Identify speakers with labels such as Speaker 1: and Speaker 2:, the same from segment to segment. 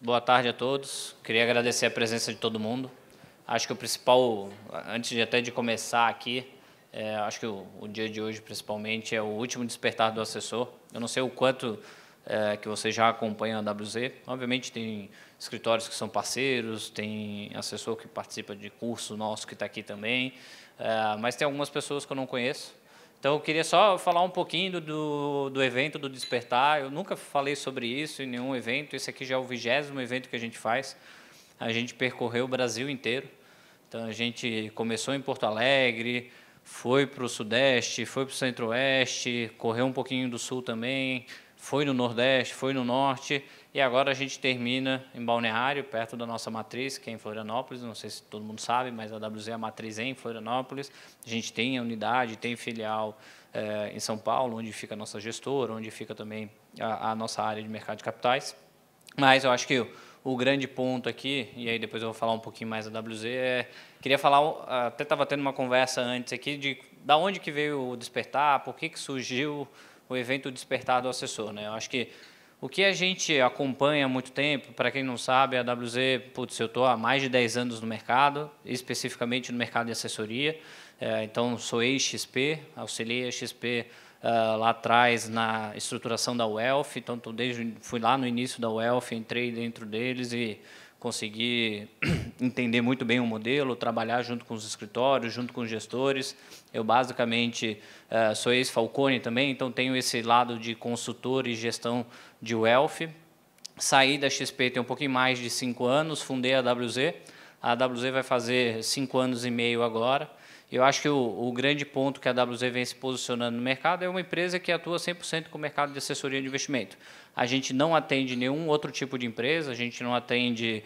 Speaker 1: Boa tarde a todos. Queria agradecer a presença de todo mundo. Acho que o principal, antes de até de começar aqui, acho que o dia de hoje, principalmente, é o último despertar do assessor. Eu não sei o quanto que vocês já acompanham a WZ. Obviamente, tem escritórios que são parceiros, tem assessor que participa de curso nosso que está aqui também, mas tem algumas pessoas que eu não conheço. Então, eu queria só falar um pouquinho do evento do Despertar. Eu nunca falei sobre isso em nenhum evento. Esse aqui já é o 20º evento que a gente faz. A gente percorreu o Brasil inteiro. Então, a gente começou em Porto Alegre, foi para o Sudeste, foi para o Centro-Oeste, correu um pouquinho do Sul também, foi no Nordeste, foi no Norte, e agora a gente termina em Balneário, perto da nossa matriz, que é em Florianópolis. Não sei se todo mundo sabe, mas a WZ é a matriz em Florianópolis. A gente tem a unidade, tem filial em São Paulo, onde fica a nossa gestora, onde fica também a nossa área de mercado de capitais. Mas eu acho que o grande ponto aqui, e aí depois eu vou falar um pouquinho mais da WZ, queria falar, até estava tendo uma conversa antes aqui, de da onde que veio o Despertar, por que surgiu o evento Despertar do Assessor, né? Eu acho que o que a gente acompanha há muito tempo, para quem não sabe, a WZ, putz, eu estou há mais de 10 anos no mercado, especificamente no mercado de assessoria, então sou ex-XP, auxiliei a XP lá atrás na estruturação da Wealth, então fui lá no início da Wealth, entrei dentro deles e consegui entender muito bem o modelo, trabalhar junto com os escritórios, junto com os gestores. Eu, basicamente, sou ex-Falcone também, então tenho esse lado de consultor e gestão de Wealth. Saí da XP tem um pouquinho mais de 5 anos, fundei a WZ. A WZ vai fazer 5 anos e meio agora. Eu acho que o grande ponto que a WZ vem se posicionando no mercado é uma empresa que atua 100% com o mercado de assessoria de investimento. A gente não atende nenhum outro tipo de empresa, a gente não atende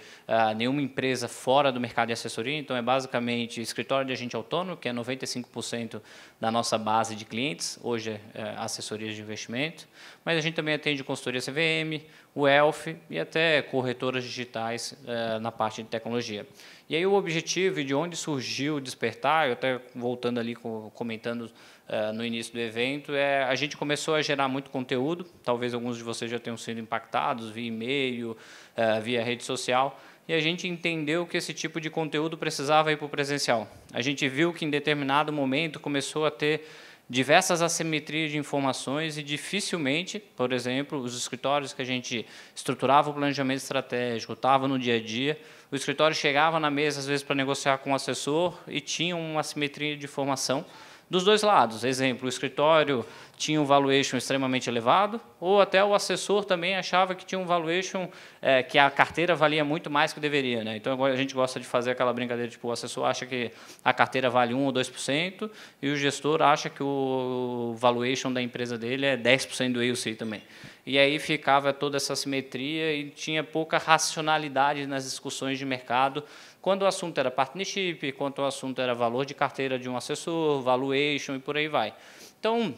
Speaker 1: nenhuma empresa fora do mercado de assessoria, então é basicamente escritório de agente autônomo, que é 95% da nossa base de clientes, hoje é assessorias de investimento, mas a gente também atende consultoria CVM, Wealth e até corretoras digitais na parte de tecnologia. E aí o objetivo e de onde surgiu o Despertar, eu até voltando ali, comentando no início do evento, a gente começou a gerar muito conteúdo, talvez alguns de vocês já tenham sido impactados via e-mail, via rede social, e a gente entendeu que esse tipo de conteúdo precisava ir para o presencial. A gente viu que em determinado momento começou a ter diversas assimetrias de informações e dificilmente, por exemplo, os escritórios que a gente estruturava o planejamento estratégico, estava no dia a dia, o escritório chegava na mesa, às vezes, para negociar com o assessor e tinha uma assimetria de informação dos dois lados. Exemplo, o escritório tinha um valuation extremamente elevado, ou até o assessor também achava que tinha um valuation que a carteira valia muito mais que deveria, né? Então, a gente gosta de fazer aquela brincadeira, tipo, o assessor acha que a carteira vale 1 ou 2%, e o gestor acha que o valuation da empresa dele é 10% do AUC também. E aí ficava toda essa simetria e tinha pouca racionalidade nas discussões de mercado, quando o assunto era partnership, quando o assunto era valor de carteira de um assessor, valuation e por aí vai. Então,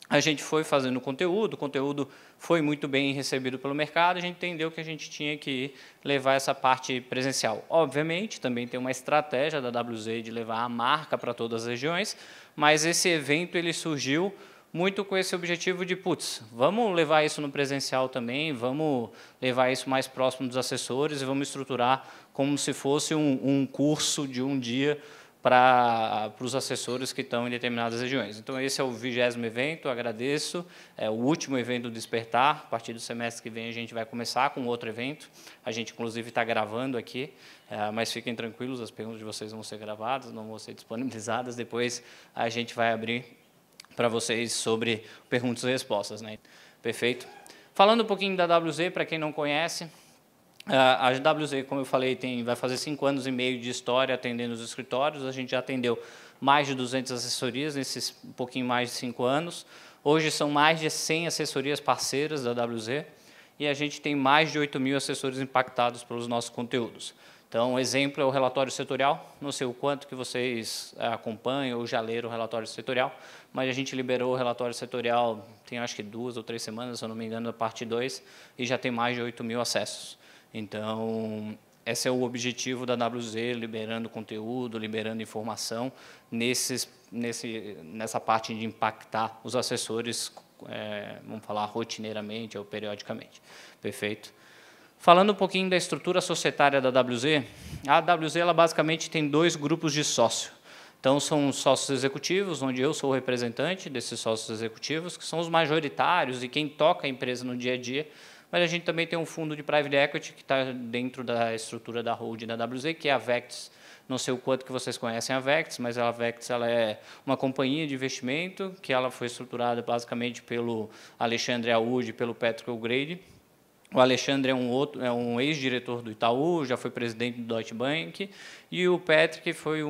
Speaker 1: a gente foi fazendo conteúdo, o conteúdo foi muito bem recebido pelo mercado, a gente entendeu que a gente tinha que levar essa parte presencial. Obviamente, também tem uma estratégia da WZ de levar a marca para todas as regiões, mas esse evento ele surgiu muito com esse objetivo de, putz, vamos levar isso no presencial também, vamos levar isso mais próximo dos assessores e vamos estruturar como se fosse um curso de um dia para os assessores que estão em determinadas regiões. Então, esse é o 20º evento, agradeço. É o último evento do Despertar. A partir do semestre que vem, a gente vai começar com outro evento. A gente, inclusive, está gravando aqui, mas fiquem tranquilos, as perguntas de vocês vão ser gravadas, não vão ser disponibilizadas. Depois, a gente vai abrir para vocês sobre perguntas e respostas, né? Perfeito. Falando um pouquinho da WZ, para quem não conhece, a WZ, como eu falei, vai fazer 5 anos e meio de história atendendo os escritórios. A gente já atendeu mais de 200 assessorias nesses um pouquinho mais de 5 anos. Hoje são mais de 100 assessorias parceiras da WZ e a gente tem mais de 8.000 assessores impactados pelos nossos conteúdos. Então, um exemplo é o relatório setorial. Não sei o quanto que vocês acompanham ou já leram o relatório setorial, mas a gente liberou o relatório setorial tem acho que 2 ou 3 semanas, se eu não me engano, da parte 2, e já tem mais de 8.000 acessos. Então, esse é o objetivo da WZ, liberando conteúdo, liberando informação, nessa parte de impactar os assessores, vamos falar, rotineiramente ou periodicamente. Perfeito? Falando um pouquinho da estrutura societária da AWZ, a AWZ ela basicamente tem 2 grupos de sócio. Então, são os sócios executivos, onde eu sou o representante desses sócios executivos, que são os majoritários e quem toca a empresa no dia a dia. Mas a gente também tem um fundo de private equity que está dentro da estrutura da holding da AWZ, que é a Vectis. Não sei o quanto que vocês conhecem a Vectis, mas a Vectis ela é uma companhia de investimento que ela foi estruturada basicamente pelo Alexandre Aoud e pelo Patrick O'Grady. O Alexandre é um ex-diretor do Itaú, já foi presidente do Deutsche Bank, e o Patrick foi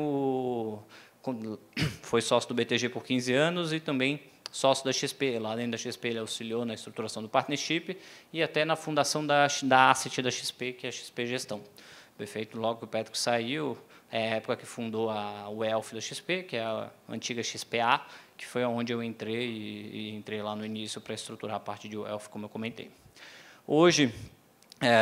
Speaker 1: sócio do BTG por 15 anos e também sócio da XP. Lá dentro da XP ele auxiliou na estruturação do partnership e até na fundação da asset da XP, que é a XP Gestão. Perfeito? Logo que o Patrick saiu, é a época que fundou a Wealth da XP, que é a antiga XPA, que foi onde eu entrei e entrei lá no início para estruturar a parte de Wealth, como eu comentei. Hoje,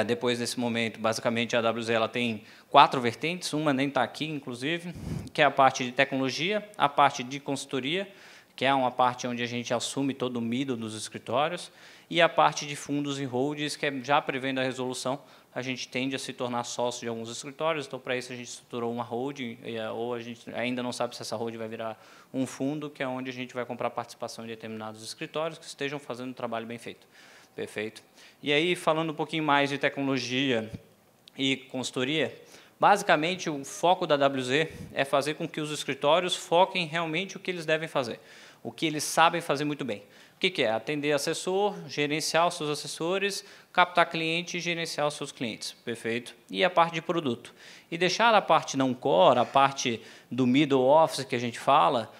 Speaker 1: depois desse momento, basicamente a AWZ ela tem 4 vertentes, uma nem está aqui, inclusive, que é a parte de tecnologia, a parte de consultoria, que é uma parte onde a gente assume todo o middle dos escritórios, e a parte de fundos e holdings, que é já prevendo a resolução, a gente tende a se tornar sócio de alguns escritórios, então para isso a gente estruturou uma holding, ou a gente ainda não sabe se essa holding vai virar um fundo, que é onde a gente vai comprar participação em determinados escritórios que estejam fazendo um trabalho bem feito. Perfeito. E aí, falando um pouquinho mais de tecnologia e consultoria, basicamente o foco da AWZ é fazer com que os escritórios foquem realmente o que eles devem fazer, o que eles sabem fazer muito bem. O que é? Atender assessor, gerenciar os seus assessores, captar cliente e gerenciar os seus clientes. Perfeito? E a parte de produto. E deixar a parte não core, a parte do middle office que a gente fala,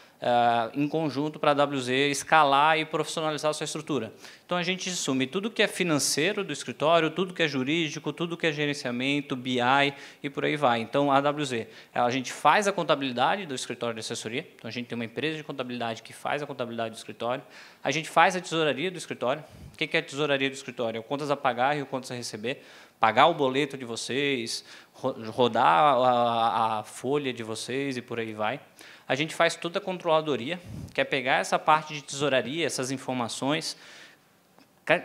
Speaker 1: em conjunto para a AWZ escalar e profissionalizar a sua estrutura. Então, a gente assume tudo que é financeiro do escritório, tudo que é jurídico, tudo que é gerenciamento, BI e por aí vai. Então, a AWZ, a gente faz a contabilidade do escritório de assessoria, então a gente tem uma empresa de contabilidade que faz a contabilidade do escritório, a gente faz a tesouraria do escritório. O que é a tesouraria do escritório? É o contas a pagar e o contas a receber, pagar o boleto de vocês, rodar a folha de vocês e por aí vai. A gente faz toda a controladoria, que é pegar essa parte de tesouraria, essas informações,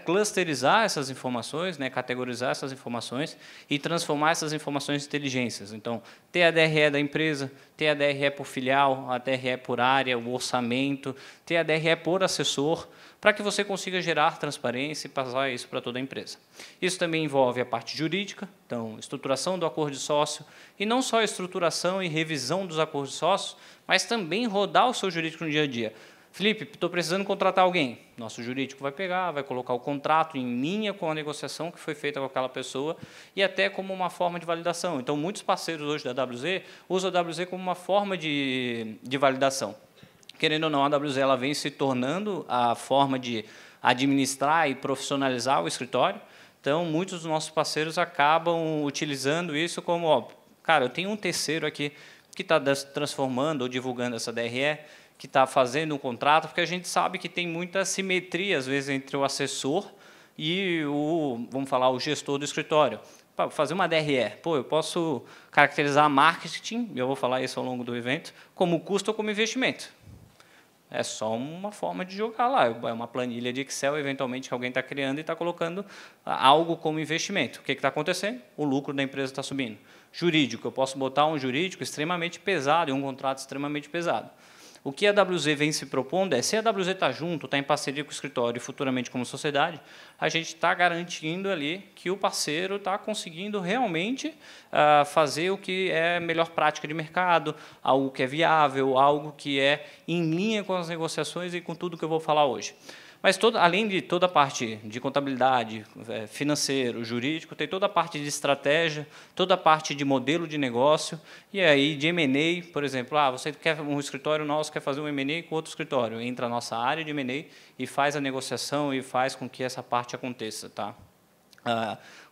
Speaker 1: clusterizar essas informações, né, categorizar essas informações e transformar essas informações em inteligências. Então, ter a DRE da empresa, ter a DRE por filial, a DRE por área, o orçamento, ter a DRE por assessor, para que você consiga gerar transparência e passar isso para toda a empresa. Isso também envolve a parte jurídica, então, estruturação do acordo de sócio, e não só a estruturação e revisão dos acordos de sócio, mas também rodar o seu jurídico no dia a dia. Felipe, estou precisando contratar alguém. Nosso jurídico vai pegar, vai colocar o contrato em linha com a negociação que foi feita com aquela pessoa e até como uma forma de validação. Então, muitos parceiros hoje da AWZ usam a AWZ como uma forma de validação. Querendo ou não, a AWZ ela vem se tornando a forma de administrar e profissionalizar o escritório. Então, muitos dos nossos parceiros acabam utilizando isso como, ó, cara, eu tenho um terceiro aqui que está transformando ou divulgando essa DRE, que está fazendo um contrato, porque a gente sabe que tem muita assimetria, às vezes, entre o assessor e vamos falar, o gestor do escritório. Para fazer uma DRE, pô, eu posso caracterizar marketing, eu vou falar isso ao longo do evento, como custo ou como investimento. É só uma forma de jogar lá, é uma planilha de Excel, eventualmente, que alguém está criando e está colocando algo como investimento. O que está acontecendo? O lucro da empresa está subindo. Jurídico, eu posso botar um jurídico extremamente pesado e um contrato extremamente pesado. O que a AWZ vem se propondo é, se a AWZ está junto, está em parceria com o escritório e futuramente como sociedade, a gente está garantindo ali que o parceiro está conseguindo realmente fazer o que é melhor prática de mercado, algo que é viável, algo que é em linha com as negociações e com tudo que eu vou falar hoje. Mas, além de toda a parte de contabilidade, financeiro, jurídico, tem toda a parte de estratégia, toda a parte de modelo de negócio, e aí de M&A, por exemplo, você quer um escritório nosso, quer fazer um M&A com outro escritório, entra a nossa área de M&A e faz a negociação e faz com que essa parte aconteça. Tá?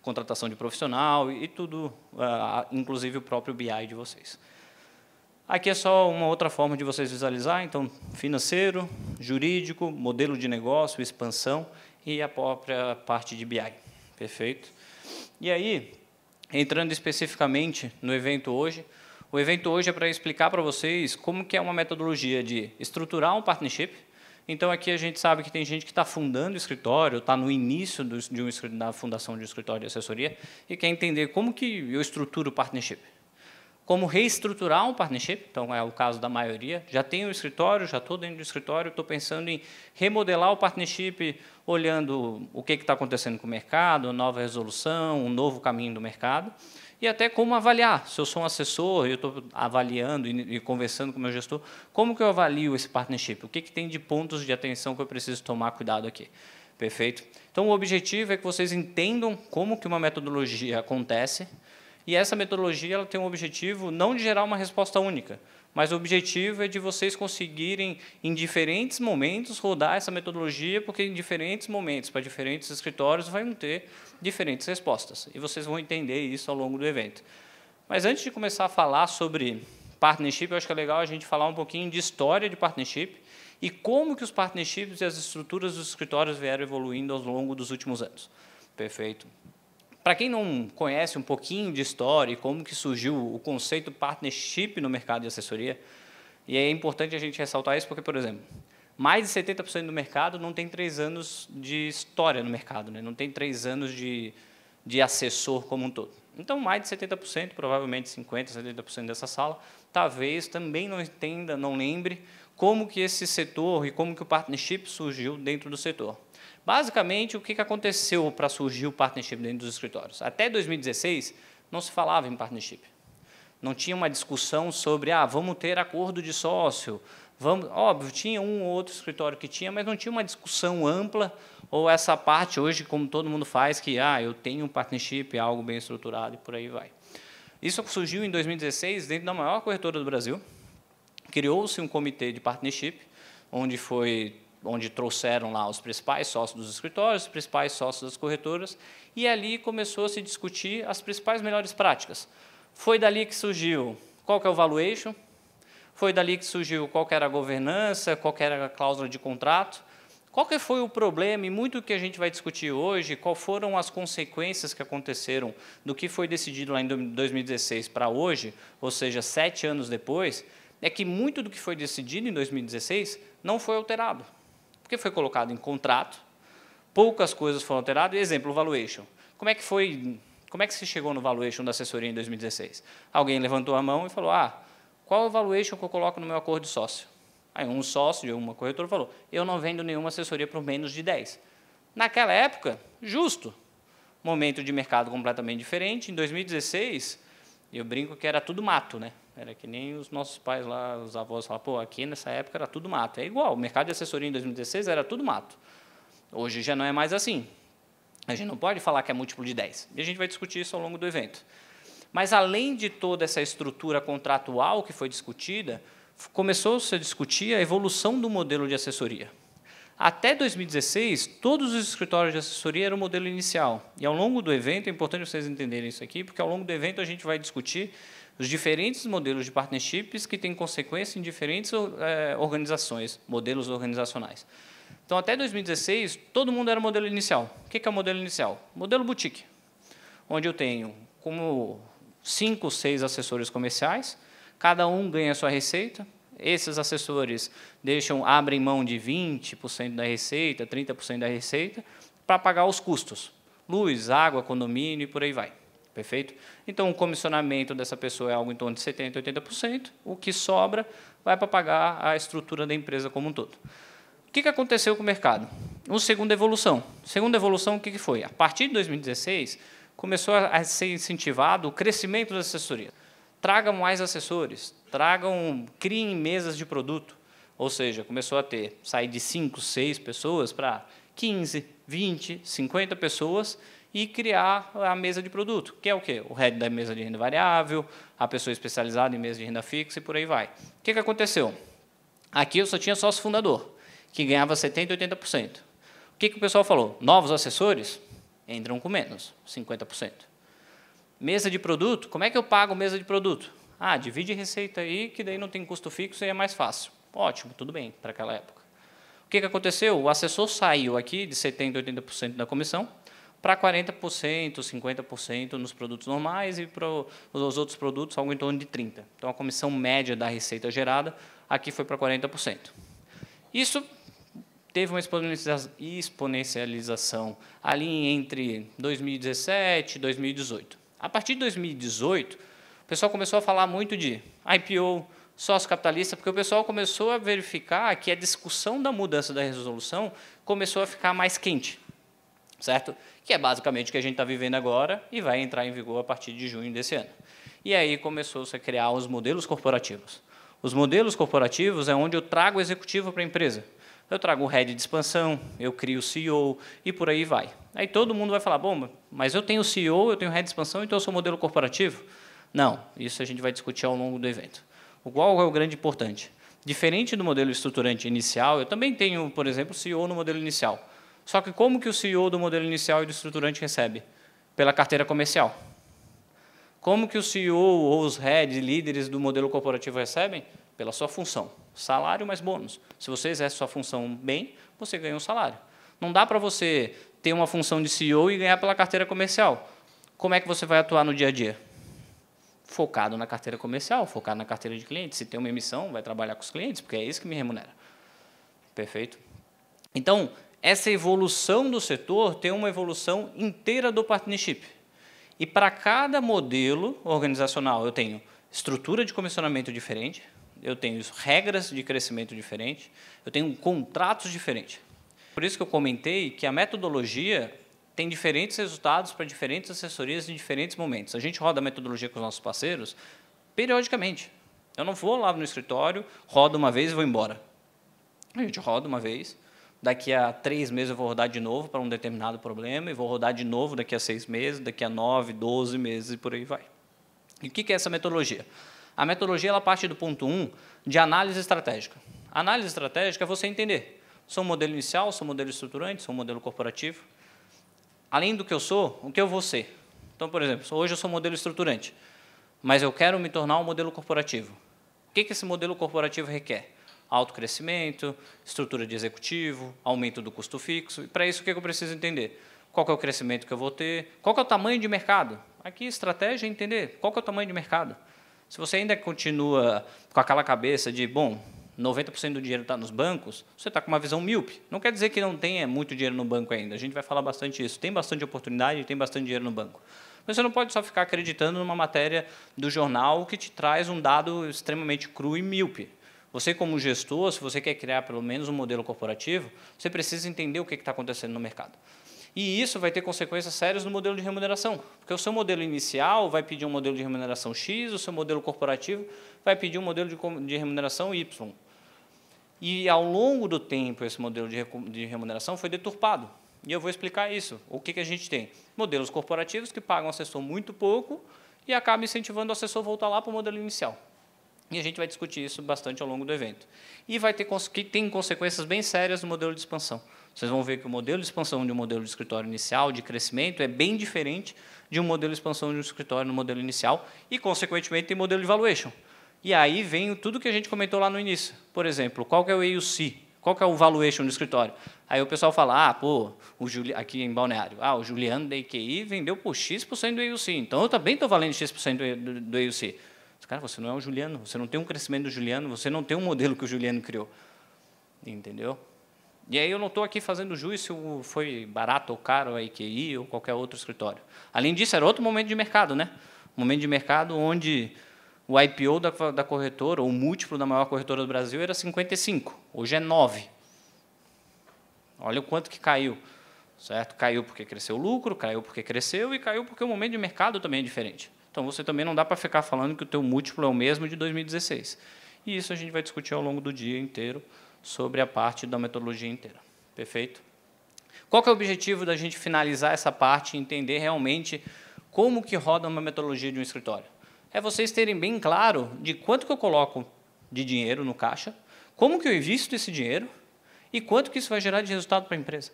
Speaker 1: Contratação de profissional e tudo, inclusive o próprio BI de vocês. Aqui é só uma outra forma de vocês visualizar, então, financeiro, jurídico, modelo de negócio, expansão e a própria parte de BI. Perfeito? E aí, entrando especificamente no evento hoje, o evento hoje é para explicar para vocês como que é uma metodologia de estruturar um partnership. Então, aqui a gente sabe que tem gente que está fundando o escritório, está no início da fundação de um escritório de assessoria e quer entender como que eu estruturo o partnership. Como reestruturar um partnership, então é o caso da maioria. Já tenho o escritório, já estou dentro do escritório, estou pensando em remodelar o partnership, olhando o que está acontecendo com o mercado, nova resolução, um novo caminho do mercado, e até como avaliar. Se eu sou um assessor, eu estou avaliando e conversando com o meu gestor, como que eu avalio esse partnership? O que tem de pontos de atenção que eu preciso tomar cuidado aqui? Perfeito? Então, o objetivo é que vocês entendam como que uma metodologia acontece, e essa metodologia ela tem um objetivo não de gerar uma resposta única, mas o objetivo é de vocês conseguirem, em diferentes momentos, rodar essa metodologia, porque em diferentes momentos, para diferentes escritórios, vão ter diferentes respostas. E vocês vão entender isso ao longo do evento. Mas antes de começar a falar sobre partnership, eu acho que é legal a gente falar um pouquinho de história de partnership e como que os partnerships e as estruturas dos escritórios vieram evoluindo ao longo dos últimos anos. Perfeito. Para quem não conhece um pouquinho de história e como que surgiu o conceito partnership no mercado de assessoria, e é importante a gente ressaltar isso porque, por exemplo, mais de 70% do mercado não tem 3 anos de história no mercado, né? Não tem 3 anos de assessor como um todo. Então, mais de 70%, provavelmente 50%, 70% dessa sala, talvez também não entenda, não lembre como que esse setor e como que o partnership surgiu dentro do setor. Basicamente, o que aconteceu para surgir o partnership dentro dos escritórios? Até 2016, não se falava em partnership. Não tinha uma discussão sobre, vamos ter acordo de sócio. Óbvio, tinha um ou outro escritório que tinha, mas não tinha uma discussão ampla, ou essa parte hoje, como todo mundo faz, que eu tenho um partnership, é algo bem estruturado e por aí vai. Isso surgiu em 2016, dentro da maior corretora do Brasil. Criou-se um comitê de partnership, onde trouxeram lá os principais sócios dos escritórios, os principais sócios das corretoras, e ali começou a se discutir as principais melhores práticas. Foi dali que surgiu qual que é o valuation, foi dali que surgiu qual que era a governança, qual que era a cláusula de contrato, qual que foi o problema, e muito que a gente vai discutir hoje, qual foram as consequências que aconteceram do que foi decidido lá em 2016 para hoje, ou seja, 7 anos depois, é que muito do que foi decidido em 2016 não foi alterado. Porque foi colocado em contrato, poucas coisas foram alteradas. Exemplo, o valuation. Como é que se chegou no valuation da assessoria em 2016? Alguém levantou a mão e falou, qual é o valuation que eu coloco no meu acordo de sócio? Aí um sócio de uma corretora falou, eu não vendo nenhuma assessoria por menos de 10. Naquela época, justo. Momento de mercado completamente diferente. Em 2016, eu brinco que era tudo mato, né? Era que nem os nossos pais lá, os avós falavam, aqui nessa época era tudo mato. É igual, o mercado de assessoria em 2016 era tudo mato. Hoje já não é mais assim. A gente não pode falar que é múltiplo de 10. E a gente vai discutir isso ao longo do evento. Mas, além de toda essa estrutura contratual que foi discutida, começou-se a discutir a evolução do modelo de assessoria. Até 2016, todos os escritórios de assessoria eram o modelo inicial. E, ao longo do evento, é importante vocês entenderem isso aqui, porque, ao longo do evento, a gente vai discutir os diferentes modelos de partnerships que têm consequência em diferentes organizações, modelos organizacionais. Então, até 2016, todo mundo era modelo inicial. O que é o modelo inicial? Modelo boutique, onde eu tenho como 5 ou 6 assessores comerciais, cada um ganha a sua receita, esses assessores abrem mão de 20% da receita, 30% da receita, para pagar os custos, luz, água, condomínio e por aí vai. Perfeito? Então, o comissionamento dessa pessoa é algo em torno de 70%, 80%. O que sobra vai para pagar a estrutura da empresa como um todo. O que aconteceu com o mercado? Uma segunda evolução. Segunda evolução, o que foi? A partir de 2016, começou a ser incentivado o crescimento da assessoria. Tragam mais assessores, criem mesas de produto. Ou seja, começou a sair de 5, 6 pessoas para 15, 20, 50 pessoas, e criar a mesa de produto, que é o quê? O head da mesa de renda variável, a pessoa especializada em mesa de renda fixa e por aí vai. O que aconteceu? Aqui eu só tinha sócio fundador, que ganhava 70%, 80%. O que o pessoal falou? Novos assessores entram com menos, 50%. Mesa de produto, como é que eu pago mesa de produto? Divide receita aí, que daí não tem custo fixo e é mais fácil. Ótimo, tudo bem, para aquela época. O que aconteceu? O assessor saiu aqui de 70%, 80% da comissão, para 40%, 50% nos produtos normais e para os outros produtos algo em torno de 30%. Então, a comissão média da receita gerada aqui foi para 40%. Isso teve uma exponencialização ali entre 2017 e 2018. A partir de 2018, o pessoal começou a falar muito de IPO, sócio capitalista, porque o pessoal começou a verificar que a discussão da mudança da resolução começou a ficar mais quente, certo? Que é basicamente o que a gente está vivendo agora e vai entrar em vigor a partir de junho desse ano. E aí começou-se a criar os modelos corporativos. Os modelos corporativos é onde eu trago o executivo para a empresa. Eu trago o head de expansão, eu crio o CEO e por aí vai. Aí todo mundo vai falar, bom, mas eu tenho CEO, eu tenho head de expansão, então eu sou modelo corporativo? Não, isso a gente vai discutir ao longo do evento. Qual é o grande importante? Diferente do modelo estruturante inicial, eu também tenho, por exemplo, CEO no modelo inicial. Só que como que o CEO do modelo inicial e do estruturante recebe? Pela carteira comercial. Como que o CEO ou os heads, líderes do modelo corporativo recebem? Pela sua função. Salário mais bônus. Se você exerce sua função bem, você ganha um salário. Não dá para você ter uma função de CEO e ganhar pela carteira comercial. Como é que você vai atuar no dia a dia? Focado na carteira comercial, focado na carteira de clientes. Se tem uma emissão, vai trabalhar com os clientes, porque é isso que me remunera. Perfeito? Então, essa evolução do setor tem uma evolução inteira do partnership. E para cada modelo organizacional, eu tenho estrutura de comissionamento diferente, eu tenho regras de crescimento diferentes, eu tenho contratos diferentes. Por isso que eu comentei que a metodologia tem diferentes resultados para diferentes assessorias em diferentes momentos. A gente roda a metodologia com os nossos parceiros periodicamente. Eu não vou lá no escritório, rodo uma vez e vou embora. A gente roda uma vez, daqui a 3 meses eu vou rodar de novo para um determinado problema, e vou rodar de novo daqui a 6 meses, daqui a 9, 12 meses e por aí vai. E o que é essa metodologia? A metodologia ela parte do ponto 1 de análise estratégica. A análise estratégica é você entender. Sou um modelo inicial, sou um modelo estruturante, sou um modelo corporativo. Além do que eu sou, o que eu vou ser? Então, por exemplo, hoje eu sou um modelo estruturante, mas eu quero me tornar um modelo corporativo. O que esse modelo corporativo requer? Autocrescimento, estrutura de executivo, aumento do custo fixo. E para isso, o que eu preciso entender? Qual que é o crescimento que eu vou ter? Qual que é o tamanho de mercado? Aqui, estratégia é entender qual que é o tamanho de mercado. Se você ainda continua com aquela cabeça de, bom, 90% do dinheiro está nos bancos, você está com uma visão míope. Não quer dizer que não tenha muito dinheiro no banco ainda. A gente vai falar bastante isso. Tem bastante oportunidade, tem bastante dinheiro no banco. Mas você não pode só ficar acreditando numa matéria do jornal que te traz um dado extremamente cru e míope. Você, como gestor, se você quer criar pelo menos um modelo corporativo, você precisa entender o que está acontecendo no mercado. E isso vai ter consequências sérias no modelo de remuneração, porque o seu modelo inicial vai pedir um modelo de remuneração X, o seu modelo corporativo vai pedir um modelo de remuneração Y. E, ao longo do tempo, esse modelo de remuneração foi deturpado. E eu vou explicar isso. O que a gente tem? Modelos corporativos que pagam o assessor muito pouco e acabam incentivando o assessor a voltar lá para o modelo inicial. E a gente vai discutir isso bastante ao longo do evento. E vai ter que tem consequências bem sérias no modelo de expansão. Vocês vão ver que o modelo de expansão de um modelo de escritório inicial, de crescimento, é bem diferente de um modelo de expansão de um escritório no modelo inicial e, consequentemente, tem modelo de valuation. E aí vem tudo que a gente comentou lá no início. Por exemplo, qual que é o AUC? Qual que é o valuation do escritório? Aí o pessoal fala, aqui em Balneário, o Juliano da IQI vendeu por X% do AUC, então eu também estou valendo X% do AUC. Cara, você não é o Juliano, você não tem um crescimento do Juliano, você não tem um modelo que o Juliano criou. Entendeu? E aí eu não estou aqui fazendo juízo se foi barato ou caro a IQI ou qualquer outro escritório. Além disso, era outro momento de mercado, né? Um momento de mercado onde o IPO da corretora, ou o múltiplo da maior corretora do Brasil, era 55, hoje é 9. Olha o quanto que caiu. Certo? Caiu porque cresceu o lucro, caiu porque cresceu e caiu porque o momento de mercado também é diferente. Então, você também não dá para ficar falando que o teu múltiplo é o mesmo de 2016. E isso a gente vai discutir ao longo do dia inteiro sobre a parte da metodologia inteira. Perfeito? Qual que é o objetivo da gente finalizar essa parte e entender realmente como que roda uma metodologia de um escritório? É vocês terem bem claro de quanto que eu coloco de dinheiro no caixa, como que eu invisto esse dinheiro e quanto que isso vai gerar de resultado para a empresa.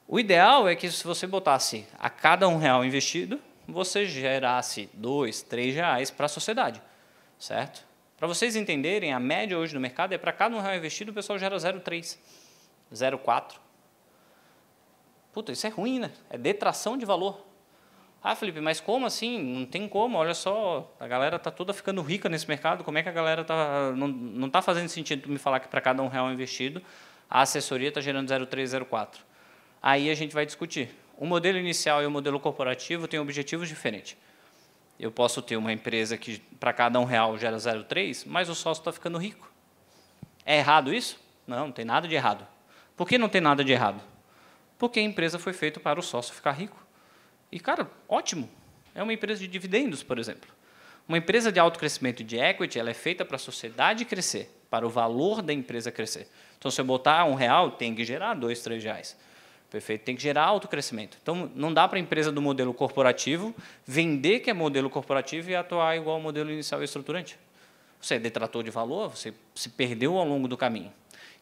Speaker 1: O ideal é que se você botasse a cada R$1 investido, você gerasse R$2, R$3 para a sociedade, certo? Para vocês entenderem, a média hoje no mercado é para cada R$1 investido, o pessoal gera 0,3, 0,4. Puta, isso é ruim, né? É detração de valor. Felipe, mas como assim? Não tem como, olha só, a galera está toda ficando rica nesse mercado, como é que a galera não está fazendo sentido me falar que para cada R$1 investido, a assessoria está gerando 0,3, 0,4. Aí a gente vai discutir. O modelo inicial e o modelo corporativo têm objetivos diferentes. Eu posso ter uma empresa que, para cada R$1 gera 0,3, mas o sócio está ficando rico. É errado isso? Não, não tem nada de errado. Por que não tem nada de errado? Porque a empresa foi feita para o sócio ficar rico. E, cara, ótimo. É uma empresa de dividendos, por exemplo. Uma empresa de alto crescimento de equity, ela é feita para a sociedade crescer, para o valor da empresa crescer. Então, se eu botar R$1, tem que gerar R$2, R$3. Perfeito? Tem que gerar alto crescimento. Então, não dá para a empresa do modelo corporativo vender que é modelo corporativo e atuar igual ao modelo inicial e estruturante. Você é detrator de valor, você se perdeu ao longo do caminho.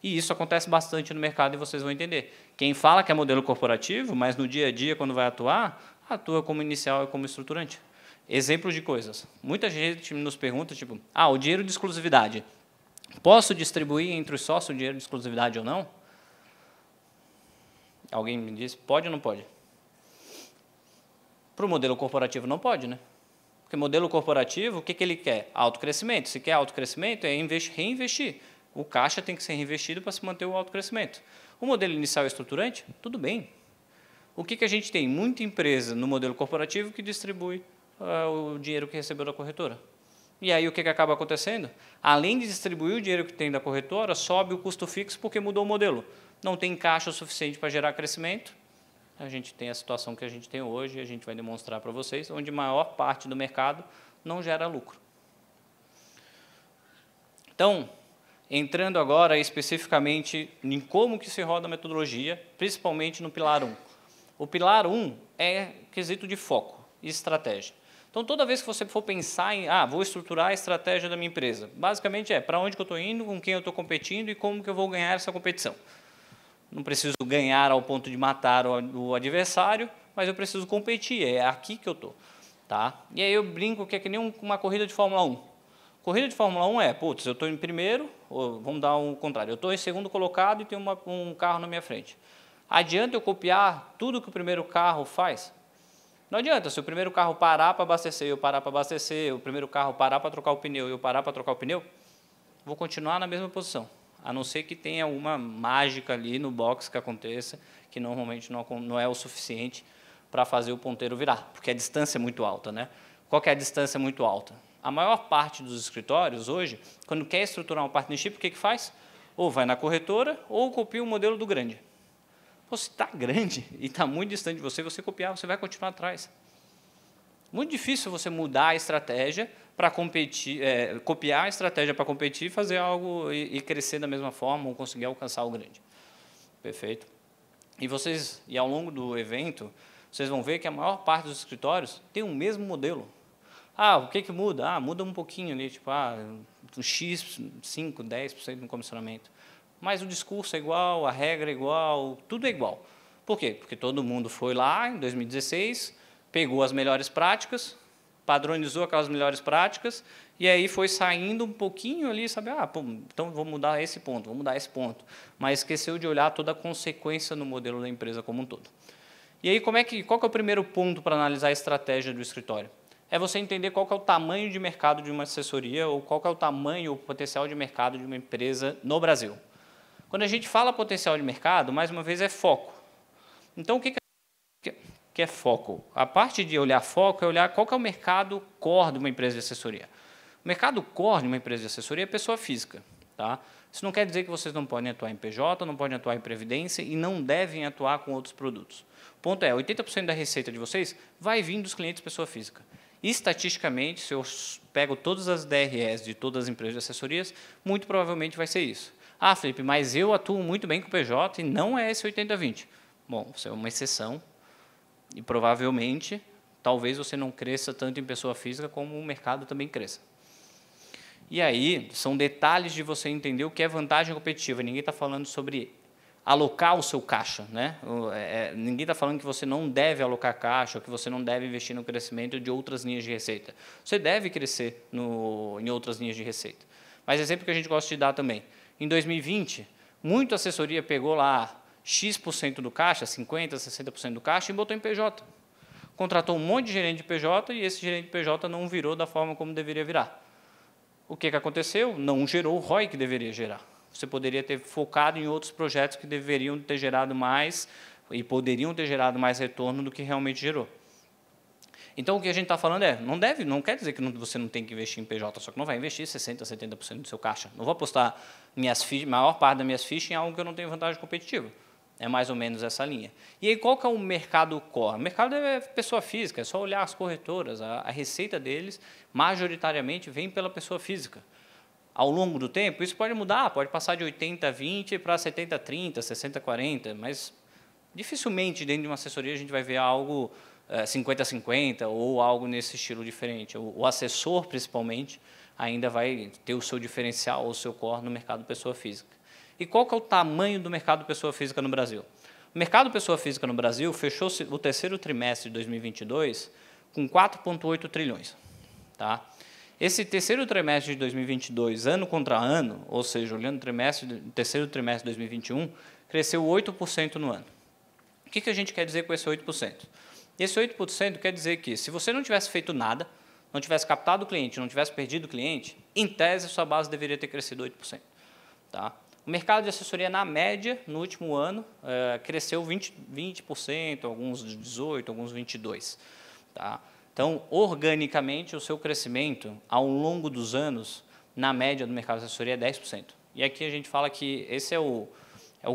Speaker 1: E isso acontece bastante no mercado e vocês vão entender. Quem fala que é modelo corporativo, mas no dia a dia, quando vai atuar, atua como inicial e como estruturante. Exemplos de coisas. Muita gente nos pergunta, tipo, o dinheiro de exclusividade. Posso distribuir entre os sócios o dinheiro de exclusividade ou não? Alguém me diz, pode ou não pode? Para o modelo corporativo não pode, né? Porque modelo corporativo, o que ele quer? Alto crescimento. Se quer alto crescimento, é reinvestir. O caixa tem que ser reinvestido para se manter o alto crescimento. O modelo inicial e estruturante, tudo bem. O que a gente tem? Muita empresa no modelo corporativo que distribui o dinheiro que recebeu da corretora. E aí o que acaba acontecendo? Além de distribuir o dinheiro que tem da corretora, sobe o custo fixo porque mudou o modelo. Não tem caixa o suficiente para gerar crescimento. A gente tem a situação que a gente tem hoje, e a gente vai demonstrar para vocês, onde a maior parte do mercado não gera lucro. Então, entrando agora especificamente em como que se roda a metodologia, principalmente no pilar 1. O pilar 1 é quesito de foco e estratégia. Então, toda vez que você for pensar em, vou estruturar a estratégia da minha empresa, basicamente é para onde que eu estou indo, com quem eu estou competindo e como que eu vou ganhar essa competição. Não preciso ganhar ao ponto de matar o adversário, mas eu preciso competir, é aqui que eu estou. Tá? E aí eu brinco que é que nem uma corrida de Fórmula 1. Corrida de Fórmula 1 eu estou em primeiro, ou vamos dar um contrário, eu estou em segundo colocado e tem um carro na minha frente. Adianta eu copiar tudo que o primeiro carro faz? Não adianta, se o primeiro carro parar para abastecer, eu parar para abastecer, o primeiro carro parar para trocar o pneu, eu parar para trocar o pneu, vou continuar na mesma posição. A não ser que tenha alguma mágica ali no box que aconteça, que normalmente não é o suficiente para fazer o ponteiro virar, porque a distância é muito alta, né? Qual que é a distância muito alta? A maior parte dos escritórios hoje, quando quer estruturar um partnership, o que faz? Ou vai na corretora, ou copia o modelo do grande. Se está grande e está muito distante de você, você copiar, você vai continuar atrás. Muito difícil você mudar a estratégia para competir, copiar a estratégia para competir, fazer algo e crescer da mesma forma ou conseguir alcançar o grande. Perfeito? E ao longo do evento, vocês vão ver que a maior parte dos escritórios tem o mesmo modelo. O que muda? Muda um pouquinho ali, tipo, um X, 5%, 10% no comissionamento. Mas o discurso é igual, a regra é igual, tudo é igual. Por quê? Porque todo mundo foi lá em 2016, pegou as melhores práticas, padronizou aquelas melhores práticas, e aí foi saindo um pouquinho ali, sabe? Então vou mudar esse ponto, vou mudar esse ponto. Mas esqueceu de olhar toda a consequência no modelo da empresa como um todo. E aí, qual que é o primeiro ponto para analisar a estratégia do escritório? É você entender qual que é o tamanho de mercado de uma assessoria ou qual que é o tamanho ou potencial de mercado de uma empresa no Brasil. Quando a gente fala potencial de mercado, mais uma vez, é foco. Então, o que é foco? A parte de olhar foco é olhar qual que é o mercado core de uma empresa de assessoria. O mercado core de uma empresa de assessoria é pessoa física. Tá? Isso não quer dizer que vocês não podem atuar em PJ, não podem atuar em Previdência e não devem atuar com outros produtos. O ponto é, 80% da receita de vocês vai vir dos clientes pessoa física. Estatisticamente, se eu pego todas as DRS de todas as empresas de assessorias, muito provavelmente vai ser isso. Felipe, mas eu atuo muito bem com o PJ e não é esse 80-20. Bom, você é uma exceção e provavelmente, talvez você não cresça tanto em pessoa física como o mercado também cresça. E aí, são detalhes de você entender o que é vantagem competitiva. Ninguém está falando sobre alocar o seu caixa, né? Ninguém está falando que você não deve alocar caixa, ou que você não deve investir no crescimento de outras linhas de receita. Você deve crescer em outras linhas de receita. Mas exemplo que a gente gosta de dar também. Em 2020, muita assessoria pegou lá X% do caixa, 50%, 60% do caixa e botou em PJ. Contratou um monte de gerente de PJ e esse gerente de PJ não virou da forma como deveria virar. O que aconteceu? Não gerou o ROI que deveria gerar. Você poderia ter focado em outros projetos que deveriam ter gerado mais e poderiam ter gerado mais retorno do que realmente gerou. Então, o que a gente está falando não quer dizer que você não tem que investir em PJ, só que não vai investir 60%, 70% do seu caixa. Não vou apostar maior parte das minhas fichas em algo que eu não tenho vantagem competitiva. É mais ou menos essa linha. E aí, qual que é o mercado core? O mercado é pessoa física, é só olhar as corretoras. A receita deles, majoritariamente, vem pela pessoa física. Ao longo do tempo, isso pode mudar, pode passar de 80-20 para 70-30, 60-40, mas dificilmente dentro de uma assessoria a gente vai ver algo 50-50 ou algo nesse estilo diferente. O assessor, principalmente, ainda vai ter o seu diferencial ou o seu core no mercado pessoa física. E qual que é o tamanho do mercado pessoa física no Brasil? O mercado pessoa física no Brasil fechou o terceiro trimestre de 2022 com 4,8 trilhões. Tá? Esse terceiro trimestre de 2022, ano contra ano, ou seja, olhando o terceiro trimestre de 2021, cresceu 8% no ano. O que a gente quer dizer com esse 8%? Esse 8% quer dizer que, se você não tivesse feito nada, não tivesse captado o cliente, não tivesse perdido o cliente, em tese, sua base deveria ter crescido 8%. Tá? O mercado de assessoria, na média, no último ano, cresceu 20%, alguns 18%, alguns 22%. Tá? Então, organicamente, o seu crescimento, ao longo dos anos, na média do mercado de assessoria, é 10%. E aqui a gente fala que esse é o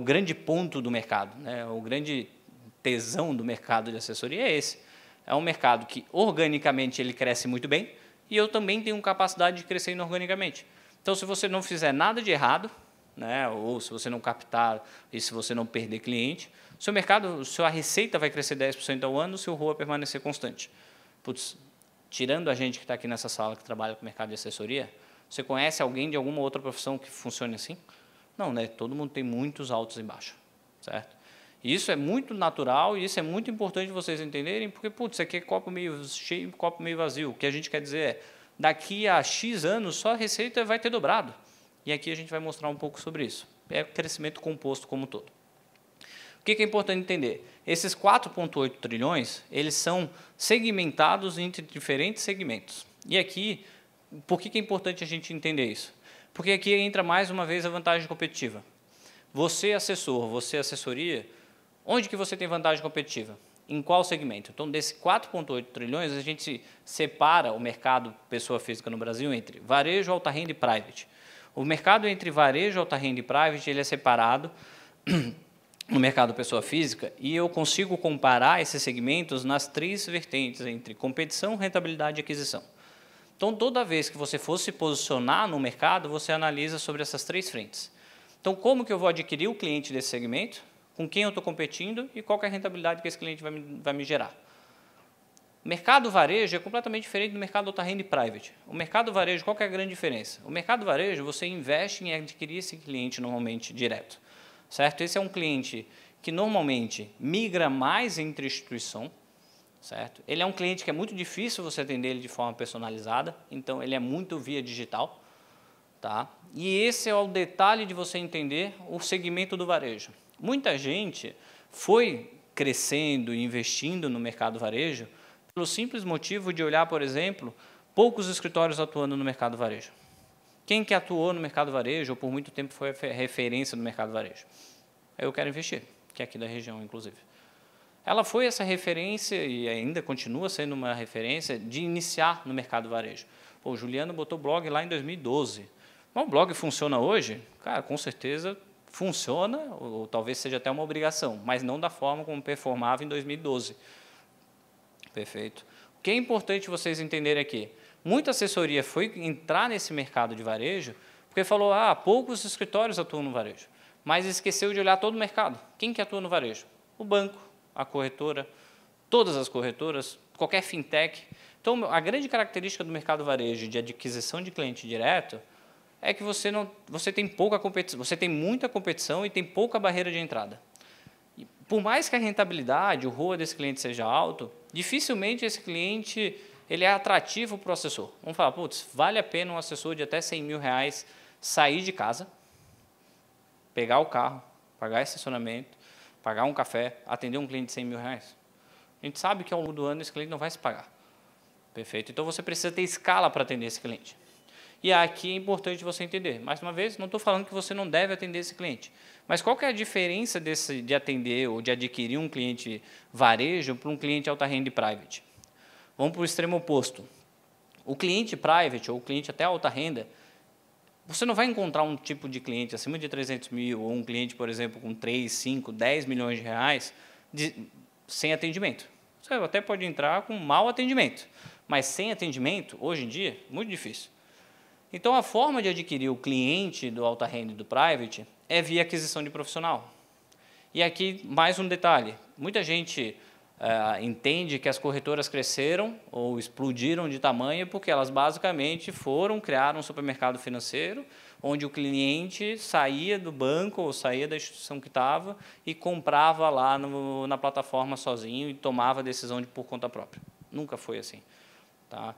Speaker 1: grande ponto do mercado, né? O grande tesão do mercado de assessoria é esse. É um mercado que, organicamente, ele cresce muito bem e eu também tenho capacidade de crescer inorganicamente. Então, se você não fizer nada de errado, né, ou se você não captar e se você não perder cliente, sua receita vai crescer 10% ao ano se o ROA permanecer constante. Putz, tirando a gente que está aqui nessa sala que trabalha com o mercado de assessoria, você conhece alguém de alguma outra profissão que funcione assim? Não, né? Todo mundo tem muitos altos e baixos, certo? E isso é muito natural e isso é muito importante vocês entenderem, porque, putz, isso aqui é copo meio cheio, copo meio vazio. O que a gente quer dizer é, daqui a X anos, só a receita vai ter dobrado. E aqui a gente vai mostrar um pouco sobre isso. É crescimento composto como um todo. O que é importante entender? Esses 4,8 trilhões, eles são segmentados entre diferentes segmentos. E aqui, por que é importante a gente entender isso? Porque aqui entra mais uma vez a vantagem competitiva. Você, assessor, você, assessoria, onde que você tem vantagem competitiva? Em qual segmento? Então, desse 4,8 trilhões, a gente separa o mercado pessoa física no Brasil entre varejo, alta renda e private. O mercado entre varejo, alta renda e private, ele é separado no mercado pessoa física e eu consigo comparar esses segmentos nas três vertentes entre competição, rentabilidade e aquisição. Então, toda vez que você for se posicionar no mercado, você analisa sobre essas três frentes. Então, como que eu vou adquirir o cliente desse segmento, com quem eu estou competindo e qual que é a rentabilidade que esse cliente vai me gerar. O mercado varejo é completamente diferente do mercado alta renda e private. O mercado varejo, qual que é a grande diferença? O mercado varejo, você investe em adquirir esse cliente normalmente direto. Certo? Esse é um cliente que normalmente migra mais entre instituição. Certo? Ele é um cliente que é muito difícil você atender ele de forma personalizada, então ele é muito via digital. Tá? E esse é o detalhe de você entender o segmento do varejo. Muita gente foi crescendo e investindo no mercado varejo pelo simples motivo de olhar, por exemplo, poucos escritórios atuando no mercado varejo. Quem que atuou no mercado varejo ou por muito tempo foi referência no mercado varejo? Eu quero investir, que é aqui da região, inclusive. Ela foi essa referência e ainda continua sendo uma referência de iniciar no mercado varejo. Pô, o Juliano botou blog lá em 2012. Mas o blog funciona hoje? Cara, com certeza funciona, ou talvez seja até uma obrigação, mas não da forma como performava em 2012. Perfeito. O que é importante vocês entenderem aqui? Muita assessoria foi entrar nesse mercado de varejo porque falou, poucos escritórios atuam no varejo, mas esqueceu de olhar todo o mercado. Quem que atua no varejo? O banco, a corretora, todas as corretoras, qualquer fintech. Então, a grande característica do mercado varejo de adquisição de cliente direto é que você tem pouca competição, você tem muita competição e tem pouca barreira de entrada. E por mais que a rentabilidade, o ROA desse cliente seja alto, dificilmente esse cliente ele é atrativo para o assessor. Vamos falar, putz, vale a pena um assessor de até R$100 mil sair de casa, pegar o carro, pagar estacionamento, pagar um café, atender um cliente de R$100 mil. A gente sabe que ao longo do ano esse cliente não vai se pagar. Perfeito? Então, você precisa ter escala para atender esse cliente. E aqui é importante você entender. Mais uma vez, não estou falando que você não deve atender esse cliente. Mas qual que é a diferença de atender ou de adquirir um cliente varejo para um cliente alta renda e private? Vamos para o extremo oposto. O cliente private ou o cliente até alta renda, você não vai encontrar um tipo de cliente acima de 300 mil ou um cliente, por exemplo, com 3, 5, 10 milhões de reais sem atendimento. Você até pode entrar com mau atendimento, mas sem atendimento, hoje em dia, muito difícil. Então, a forma de adquirir o cliente do alta renda e do private é via aquisição de profissional. E aqui, mais um detalhe. Muita gente entende que as corretoras cresceram ou explodiram de tamanho porque elas basicamente criaram um supermercado financeiro onde o cliente saía do banco ou saía da instituição que estava e comprava lá na plataforma sozinho e tomava a decisão por conta própria. Nunca foi assim. Tá?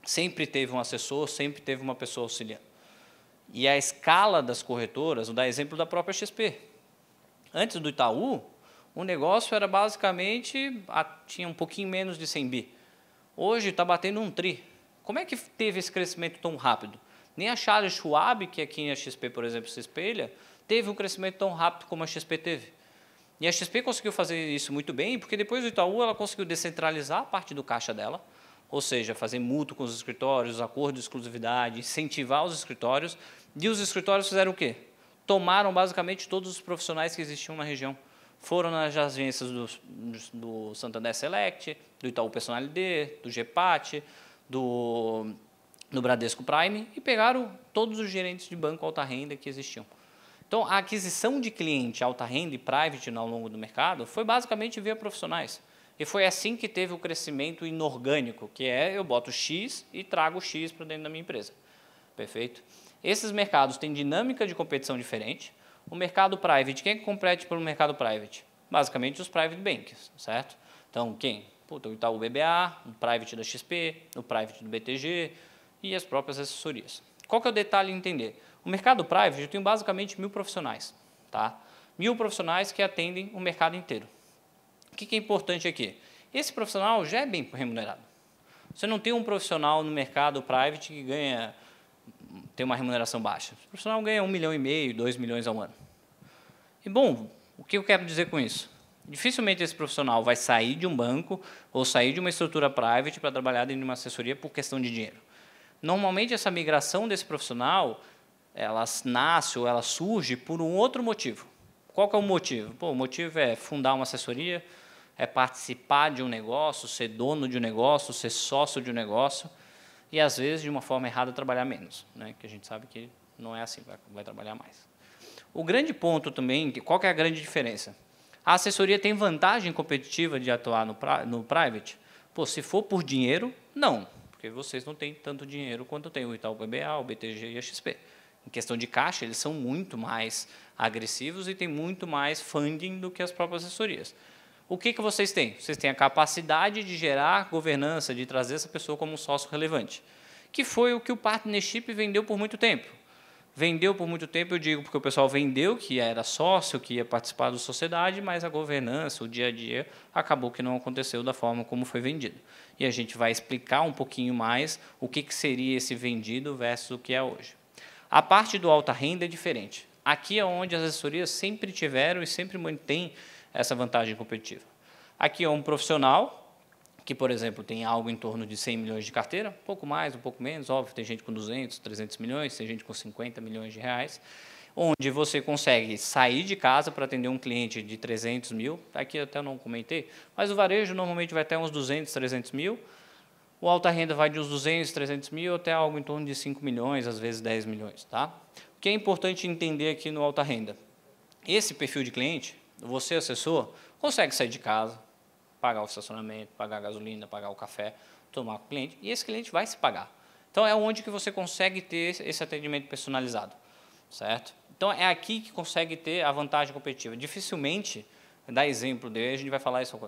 Speaker 1: Sempre teve um assessor, sempre teve uma pessoa auxiliando. E a escala das corretoras, vou dar exemplo da própria XP. Antes do Itaú, o negócio era basicamente, tinha um pouquinho menos de 100 bi. Hoje está batendo um tri. Como é que teve esse crescimento tão rápido? Nem a Charles Schwab, que aqui a XP, por exemplo, se espelha, teve um crescimento tão rápido como a XP teve. E a XP conseguiu fazer isso muito bem, porque depois do Itaú ela conseguiu descentralizar a parte do caixa dela, ou seja, fazer mútuo com os escritórios, acordo de exclusividade, incentivar os escritórios. E os escritórios fizeram o quê? Tomaram basicamente todos os profissionais que existiam na região. Foram nas agências do Santander Select, do Itaú Personalité, do GPAT, do Bradesco Prime e pegaram todos os gerentes de banco alta renda que existiam. Então, a aquisição de cliente alta renda e private ao longo do mercado foi basicamente via profissionais. E foi assim que teve o crescimento inorgânico, que é eu boto X e trago X para dentro da minha empresa. Perfeito? Esses mercados têm dinâmica de competição diferente. O mercado private, quem é que compete pelo mercado private? Basicamente os private banks, certo? Então, quem? O Itaú BBA, o private da XP, o private do BTG e as próprias assessorias. Qual que é o detalhe em entender? O mercado private, eu tenho basicamente 1.000 profissionais. Tá? 1.000 profissionais que atendem o mercado inteiro. O que é importante aqui? Esse profissional já é bem remunerado. Você não tem um profissional no mercado private que tem uma remuneração baixa. O profissional ganha 1,5 milhão, 2 milhões ao ano. E, bom, o que eu quero dizer com isso? Dificilmente esse profissional vai sair de um banco ou sair de uma estrutura private para trabalhar dentro de uma assessoria por questão de dinheiro. Normalmente, essa migração desse profissional, ela nasce ou ela surge por um outro motivo. Qual que é o motivo? Pô, o motivo é fundar uma assessoria, é participar de um negócio, ser dono de um negócio, ser sócio de um negócio e, às vezes, de uma forma errada, trabalhar menos, né? Que a gente sabe que não é assim, vai trabalhar mais. O grande ponto também, qual que é a grande diferença? A assessoria tem vantagem competitiva de atuar no private? Pô, se for por dinheiro, não, porque vocês não têm tanto dinheiro quanto tem o Itaú BBA, o BTG e a XP. Em questão de caixa, eles são muito mais agressivos e têm muito mais funding do que as próprias assessorias. O que vocês têm? Vocês têm a capacidade de gerar governança, de trazer essa pessoa como um sócio relevante, que foi o que o partnership vendeu por muito tempo. Vendeu por muito tempo, eu digo, porque o pessoal vendeu que era sócio, que ia participar da sociedade, mas a governança, o dia a dia, acabou que não aconteceu da forma como foi vendido. E a gente vai explicar um pouquinho mais o que seria esse vendido versus o que é hoje. A parte do alta renda é diferente. Aqui é onde as assessorias sempre tiveram e sempre mantêm essa vantagem competitiva. Aqui é um profissional que, por exemplo, tem algo em torno de 100 milhões de carteira, um pouco mais, um pouco menos, óbvio, tem gente com 200, 300 milhões, tem gente com 50 milhões de reais, onde você consegue sair de casa para atender um cliente de 300 mil, aqui até não comentei, mas o varejo normalmente vai até uns 200, 300 mil, o alta renda vai de uns 200, 300 mil até algo em torno de 5 milhões, às vezes 10 milhões. Tá? O que é importante entender aqui no alta renda? Esse perfil de cliente, você, assessor, consegue sair de casa, pagar o estacionamento, pagar a gasolina, pagar o café, tomar com o cliente, e esse cliente vai se pagar. Então, é onde que você consegue ter esse atendimento personalizado, certo? Então, é aqui que consegue ter a vantagem competitiva. Dificilmente, dar exemplo dele, a gente vai falar isso,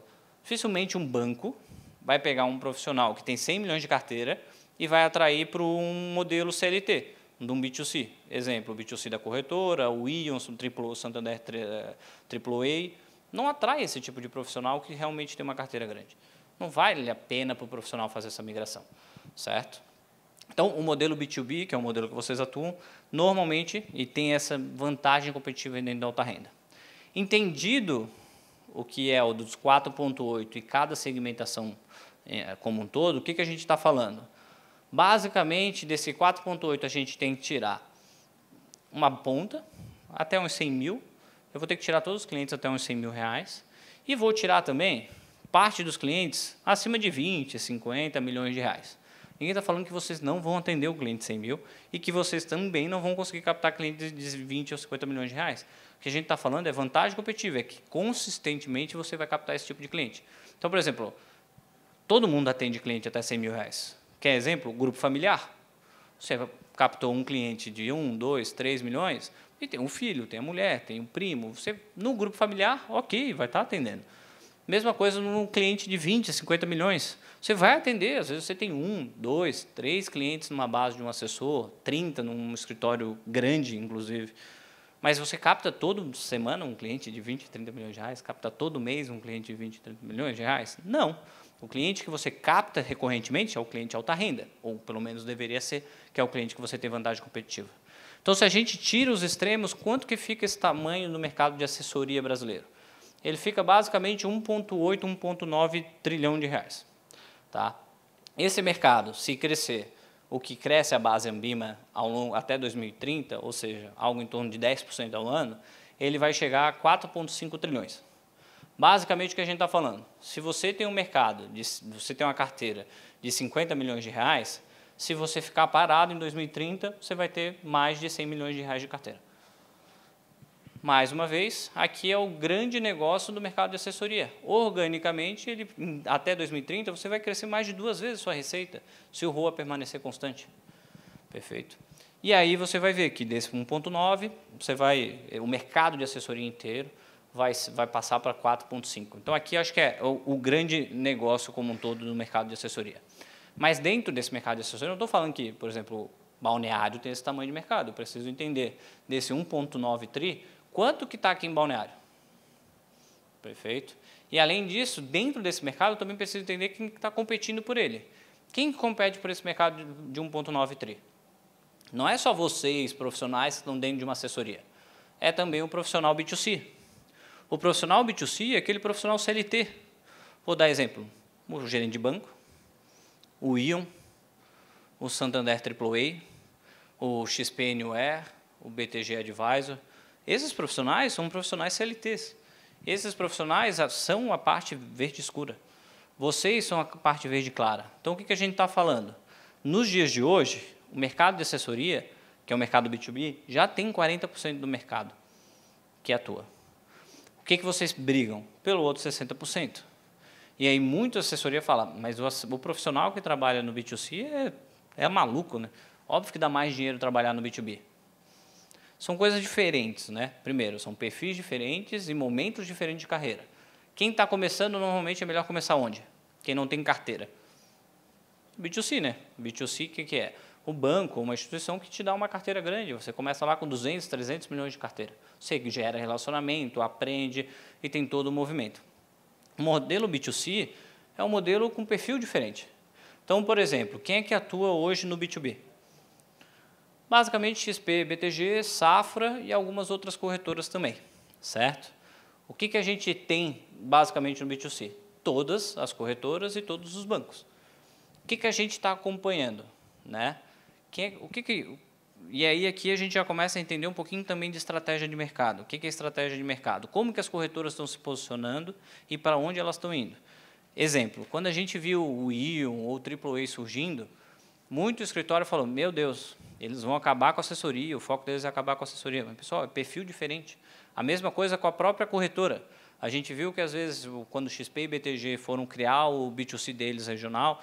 Speaker 1: dificilmente um banco vai pegar um profissional que tem 100 milhões de carteira e vai atrair para um modelo CLT, de um B2C. Exemplo, o B2C da corretora, o Ion, o Santander AAA, não atrai esse tipo de profissional que realmente tem uma carteira grande. Não vale a pena para o profissional fazer essa migração, certo? Então, o modelo B2B, que é o modelo que vocês atuam, normalmente e tem essa vantagem competitiva dentro da alta renda. Entendido o que é o dos 4.8 e cada segmentação como um todo, o que a gente está falando? Basicamente, desse 4.8 a gente tem que tirar uma ponta, até uns 100 mil. Eu vou ter que tirar todos os clientes até uns 100 mil reais. E vou tirar também parte dos clientes acima de 20, 50 milhões de reais. Ninguém está falando que vocês não vão atender o cliente de 100 mil e que vocês também não vão conseguir captar clientes de 20 ou 50 milhões de reais. O que a gente está falando é vantagem competitiva, é que consistentemente você vai captar esse tipo de cliente. Então, por exemplo, todo mundo atende cliente até 100 mil reais. Quer exemplo? Grupo familiar. Você captou um cliente de 1, 2, 3 milhões e tem um filho, tem a mulher, tem um primo. Você, no grupo familiar, ok, vai estar atendendo. Mesma coisa num cliente de 20, 50 milhões. Você vai atender, às vezes você tem 1, 2, 3 clientes numa base de um assessor, 30 num escritório grande, inclusive. Mas você capta toda semana um cliente de 20, 30 milhões de reais? Capta todo mês um cliente de 20, 30 milhões de reais? Não. O cliente que você capta recorrentemente é o cliente alta renda, ou pelo menos deveria ser, que é o cliente que você tem vantagem competitiva. Então, se a gente tira os extremos, quanto que fica esse tamanho no mercado de assessoria brasileiro? Ele fica basicamente 1,8, 1,9 trilhão de reais. Tá? Esse mercado, se crescer, o que cresce a base Ambima até 2030, ou seja, algo em torno de 10% ao ano, ele vai chegar a 4,5 trilhões. Basicamente, o que a gente está falando, se você tem um mercado, você tem uma carteira de 50 milhões de reais, se você ficar parado em 2030, você vai ter mais de 100 milhões de reais de carteira. Mais uma vez, aqui é o grande negócio do mercado de assessoria. Organicamente, até 2030, você vai crescer mais de 2 vezes a sua receita, se o ROA permanecer constante. Perfeito. E aí você vai ver que desse 1,9, o mercado de assessoria inteiro vai passar para 4,5. Então, aqui acho que é o grande negócio como um todo no mercado de assessoria. Mas dentro desse mercado de assessoria, eu não estou falando que, por exemplo, Balneário tem esse tamanho de mercado. Eu preciso entender desse 1,9 tri, quanto que está aqui em Balneário? Perfeito. E, além disso, dentro desse mercado, eu também preciso entender quem está competindo por ele. Quem compete por esse mercado de 1,9 tri? Não é só vocês, profissionais, que estão dentro de uma assessoria. É também o profissional B2C. O profissional B2C é aquele profissional CLT. Vou dar exemplo. O gerente de banco, o Ion, o Santander AAA, o XP Anywhere, o BTG Advisor. Esses profissionais são profissionais CLTs. Esses profissionais são a parte verde escura. Vocês são a parte verde clara. Então, o que a gente está falando? Nos dias de hoje, o mercado de assessoria, que é o mercado B2B, já tem 40% do mercado que atua. O que vocês brigam? Pelo outro 60%. E aí, muita assessoria fala, mas o profissional que trabalha no B2C é maluco, né? Óbvio que dá mais dinheiro trabalhar no B2B. São coisas diferentes, né? Primeiro, são perfis diferentes e momentos diferentes de carreira. Quem está começando, normalmente, é melhor começar onde? Quem não tem carteira. B2C, né? B2C, o que é? O banco, uma instituição que te dá uma carteira grande. Você começa lá com 200, 300 milhões de carteira. Você gera relacionamento, aprende e tem todo o movimento. O modelo B2C é um modelo com perfil diferente. Então, por exemplo, quem é que atua hoje no B2B? Basicamente, XP, BTG, Safra e algumas outras corretoras também, certo? O que a gente tem, basicamente, no B2C? Todas as corretoras e todos os bancos. O que a gente está acompanhando, né? E aí, aqui a gente já começa a entender um pouquinho também de estratégia de mercado. O que é estratégia de mercado? Como que as corretoras estão se posicionando e para onde elas estão indo? Exemplo, quando a gente viu o Ion ou o AAA surgindo, muito escritório falou, meu Deus, eles vão acabar com a assessoria, o foco deles é acabar com a assessoria. Mas, pessoal, é perfil diferente. A mesma coisa com a própria corretora. A gente viu que, às vezes, quando o XP e BTG foram criar o B2C deles regional,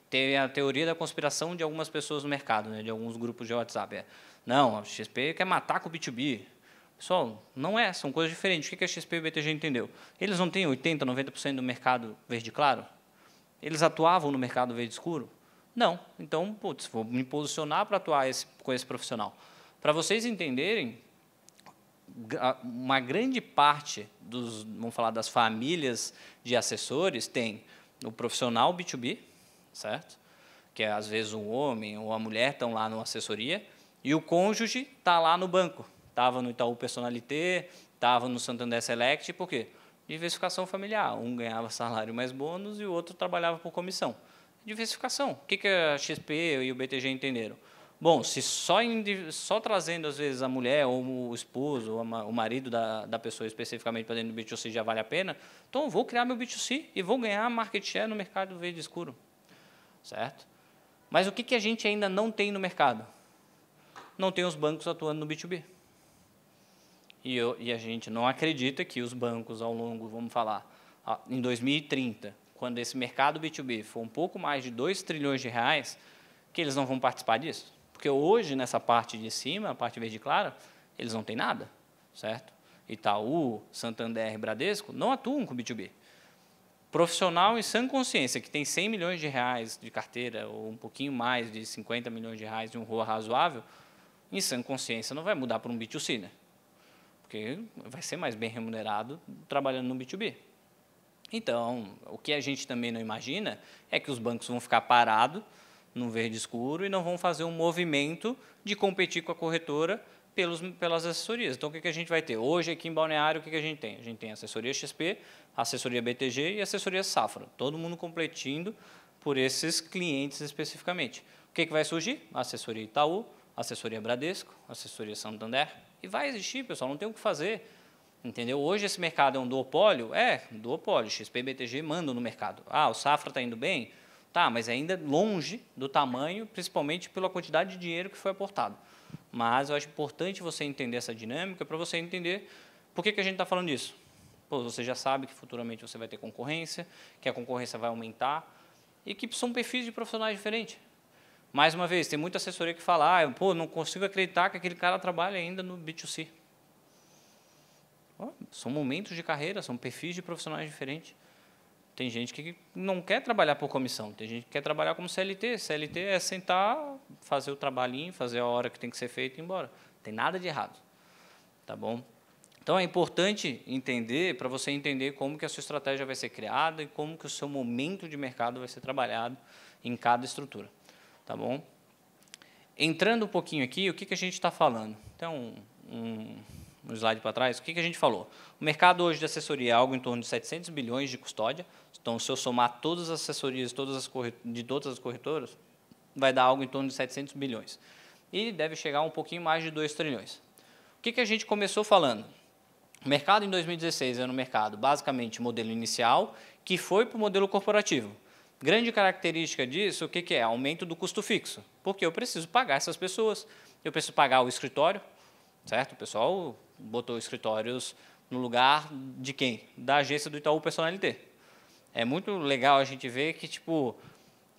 Speaker 1: teve a teoria da conspiração de algumas pessoas no mercado, né, de alguns grupos de WhatsApp. Não, a XP quer matar com o B2B. Pessoal, não é, são coisas diferentes. O que a XP e o BTG entendeu? Eles não têm 80%, 90% do mercado verde claro? Eles atuavam no mercado verde escuro? Não. Então, putz, vou me posicionar para atuar com esse profissional. Para vocês entenderem, uma grande parte vamos falar, das famílias de assessores tem o profissional B2B, certo? que é, às vezes o homem ou a mulher estão lá numa assessoria, e o cônjuge está lá no banco. Estava no Itaú Personalité, estava no Santander Select, por quê? Diversificação familiar. Um ganhava salário mais bônus e o outro trabalhava por comissão. Diversificação. O que a XP e o BTG entenderam? Bom, se só trazendo, às vezes, a mulher ou o esposo ou o marido da pessoa especificamente para dentro do B2C já vale a pena, então eu vou criar meu B2C e vou ganhar market share no mercado verde escuro. Certo? Mas o que a gente ainda não tem no mercado? Não tem os bancos atuando no B2B. E a gente não acredita que os bancos, ao longo, vamos falar, em 2030, quando esse mercado B2B for um pouco mais de 2 trilhões de reais, que eles não vão participar disso. Porque hoje, nessa parte de cima, a parte verde clara, eles não têm nada, certo? Itaú, Santander e Bradesco não atuam com B2B. Profissional em sã consciência, que tem 100 milhões de reais de carteira, ou um pouquinho mais de 50 milhões de reais de um ROA razoável, em sã consciência não vai mudar para um B2C, né? Porque vai ser mais bem remunerado trabalhando no B2B. Então, o que a gente também não imagina é que os bancos vão ficar parados no verde escuro e não vão fazer um movimento de competir com a corretora pelas assessorias. Então, o que a gente vai ter? Hoje, aqui em Balneário, o que a gente tem? A gente tem a assessoria XP, a assessoria BTG e a assessoria Safra. Todo mundo competindo por esses clientes especificamente. O que vai surgir? A assessoria Itaú, a assessoria Bradesco, a assessoria Santander. E vai existir, pessoal, não tem o que fazer. Entendeu? Hoje esse mercado é um duopólio? É, duopólio. XP e BTG mandam no mercado. Ah, o Safra está indo bem? Tá, mas ainda longe do tamanho, principalmente pela quantidade de dinheiro que foi aportado. Mas eu acho importante você entender essa dinâmica para você entender por que a gente está falando disso. Pô, você já sabe que futuramente você vai ter concorrência, que a concorrência vai aumentar e que são perfis de profissionais diferentes. Mais uma vez, tem muita assessoria que fala, pô, não consigo acreditar que aquele cara trabalha ainda no B2C. São momentos de carreira, são perfis de profissionais diferentes. Tem gente que não quer trabalhar por comissão, tem gente que quer trabalhar como CLT. CLT é sentar, fazer o trabalhinho, fazer a hora que tem que ser feito e ir embora. Não tem nada de errado. Tá bom? Então, é importante entender, para você entender como que a sua estratégia vai ser criada e como que o seu momento de mercado vai ser trabalhado em cada estrutura. Tá bom? Entrando um pouquinho aqui, o que a gente está falando? Então, um slide para trás, o que a gente falou? O mercado hoje de assessoria é algo em torno de 700 bilhões de custódia. Então, se eu somar todas as assessorias de todas as corretoras, vai dar algo em torno de 700 bilhões. E deve chegar a um pouquinho mais de 2 trilhões. O que a gente começou falando? O mercado em 2016 era um mercado basicamente modelo inicial, que foi para o modelo corporativo. Grande característica disso, o que é? Aumento do custo fixo. Porque eu preciso pagar essas pessoas, eu preciso pagar o escritório, certo? O pessoal botou escritórios no lugar de quem? Da agência do Itaú Personalité. É muito legal a gente ver que, tipo,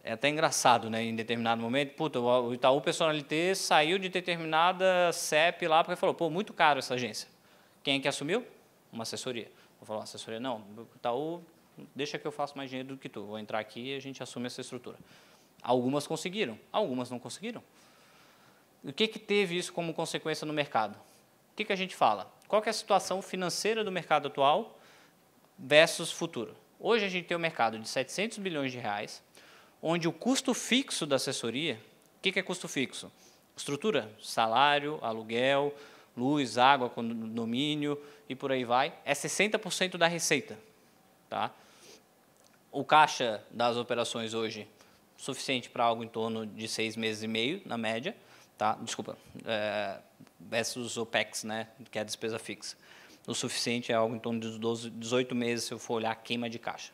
Speaker 1: é até engraçado, né? Em determinado momento, puta, o Itaú Personalité saiu de determinada CEP lá, porque falou, pô, muito caro essa agência. Quem é que assumiu? Uma assessoria. Vou falar, assessoria, não, o Itaú, deixa que eu faço mais dinheiro do que tu. Vou entrar aqui e a gente assume essa estrutura. Algumas conseguiram, algumas não conseguiram. O que teve isso como consequência no mercado? O que a gente fala? Qual que é a situação financeira do mercado atual versus futuro? Hoje a gente tem um mercado de 700 bilhões de reais, onde o custo fixo da assessoria, o que é custo fixo? Estrutura, salário, aluguel, luz, água, condomínio e por aí vai, é 60% da receita. Tá? O caixa das operações hoje, suficiente para algo em torno de 6 meses e meio, na média, tá? Desculpa, versus OPEX, né, que é a despesa fixa. O suficiente é algo em torno de 12, 18 meses, se eu for olhar a queima de caixa.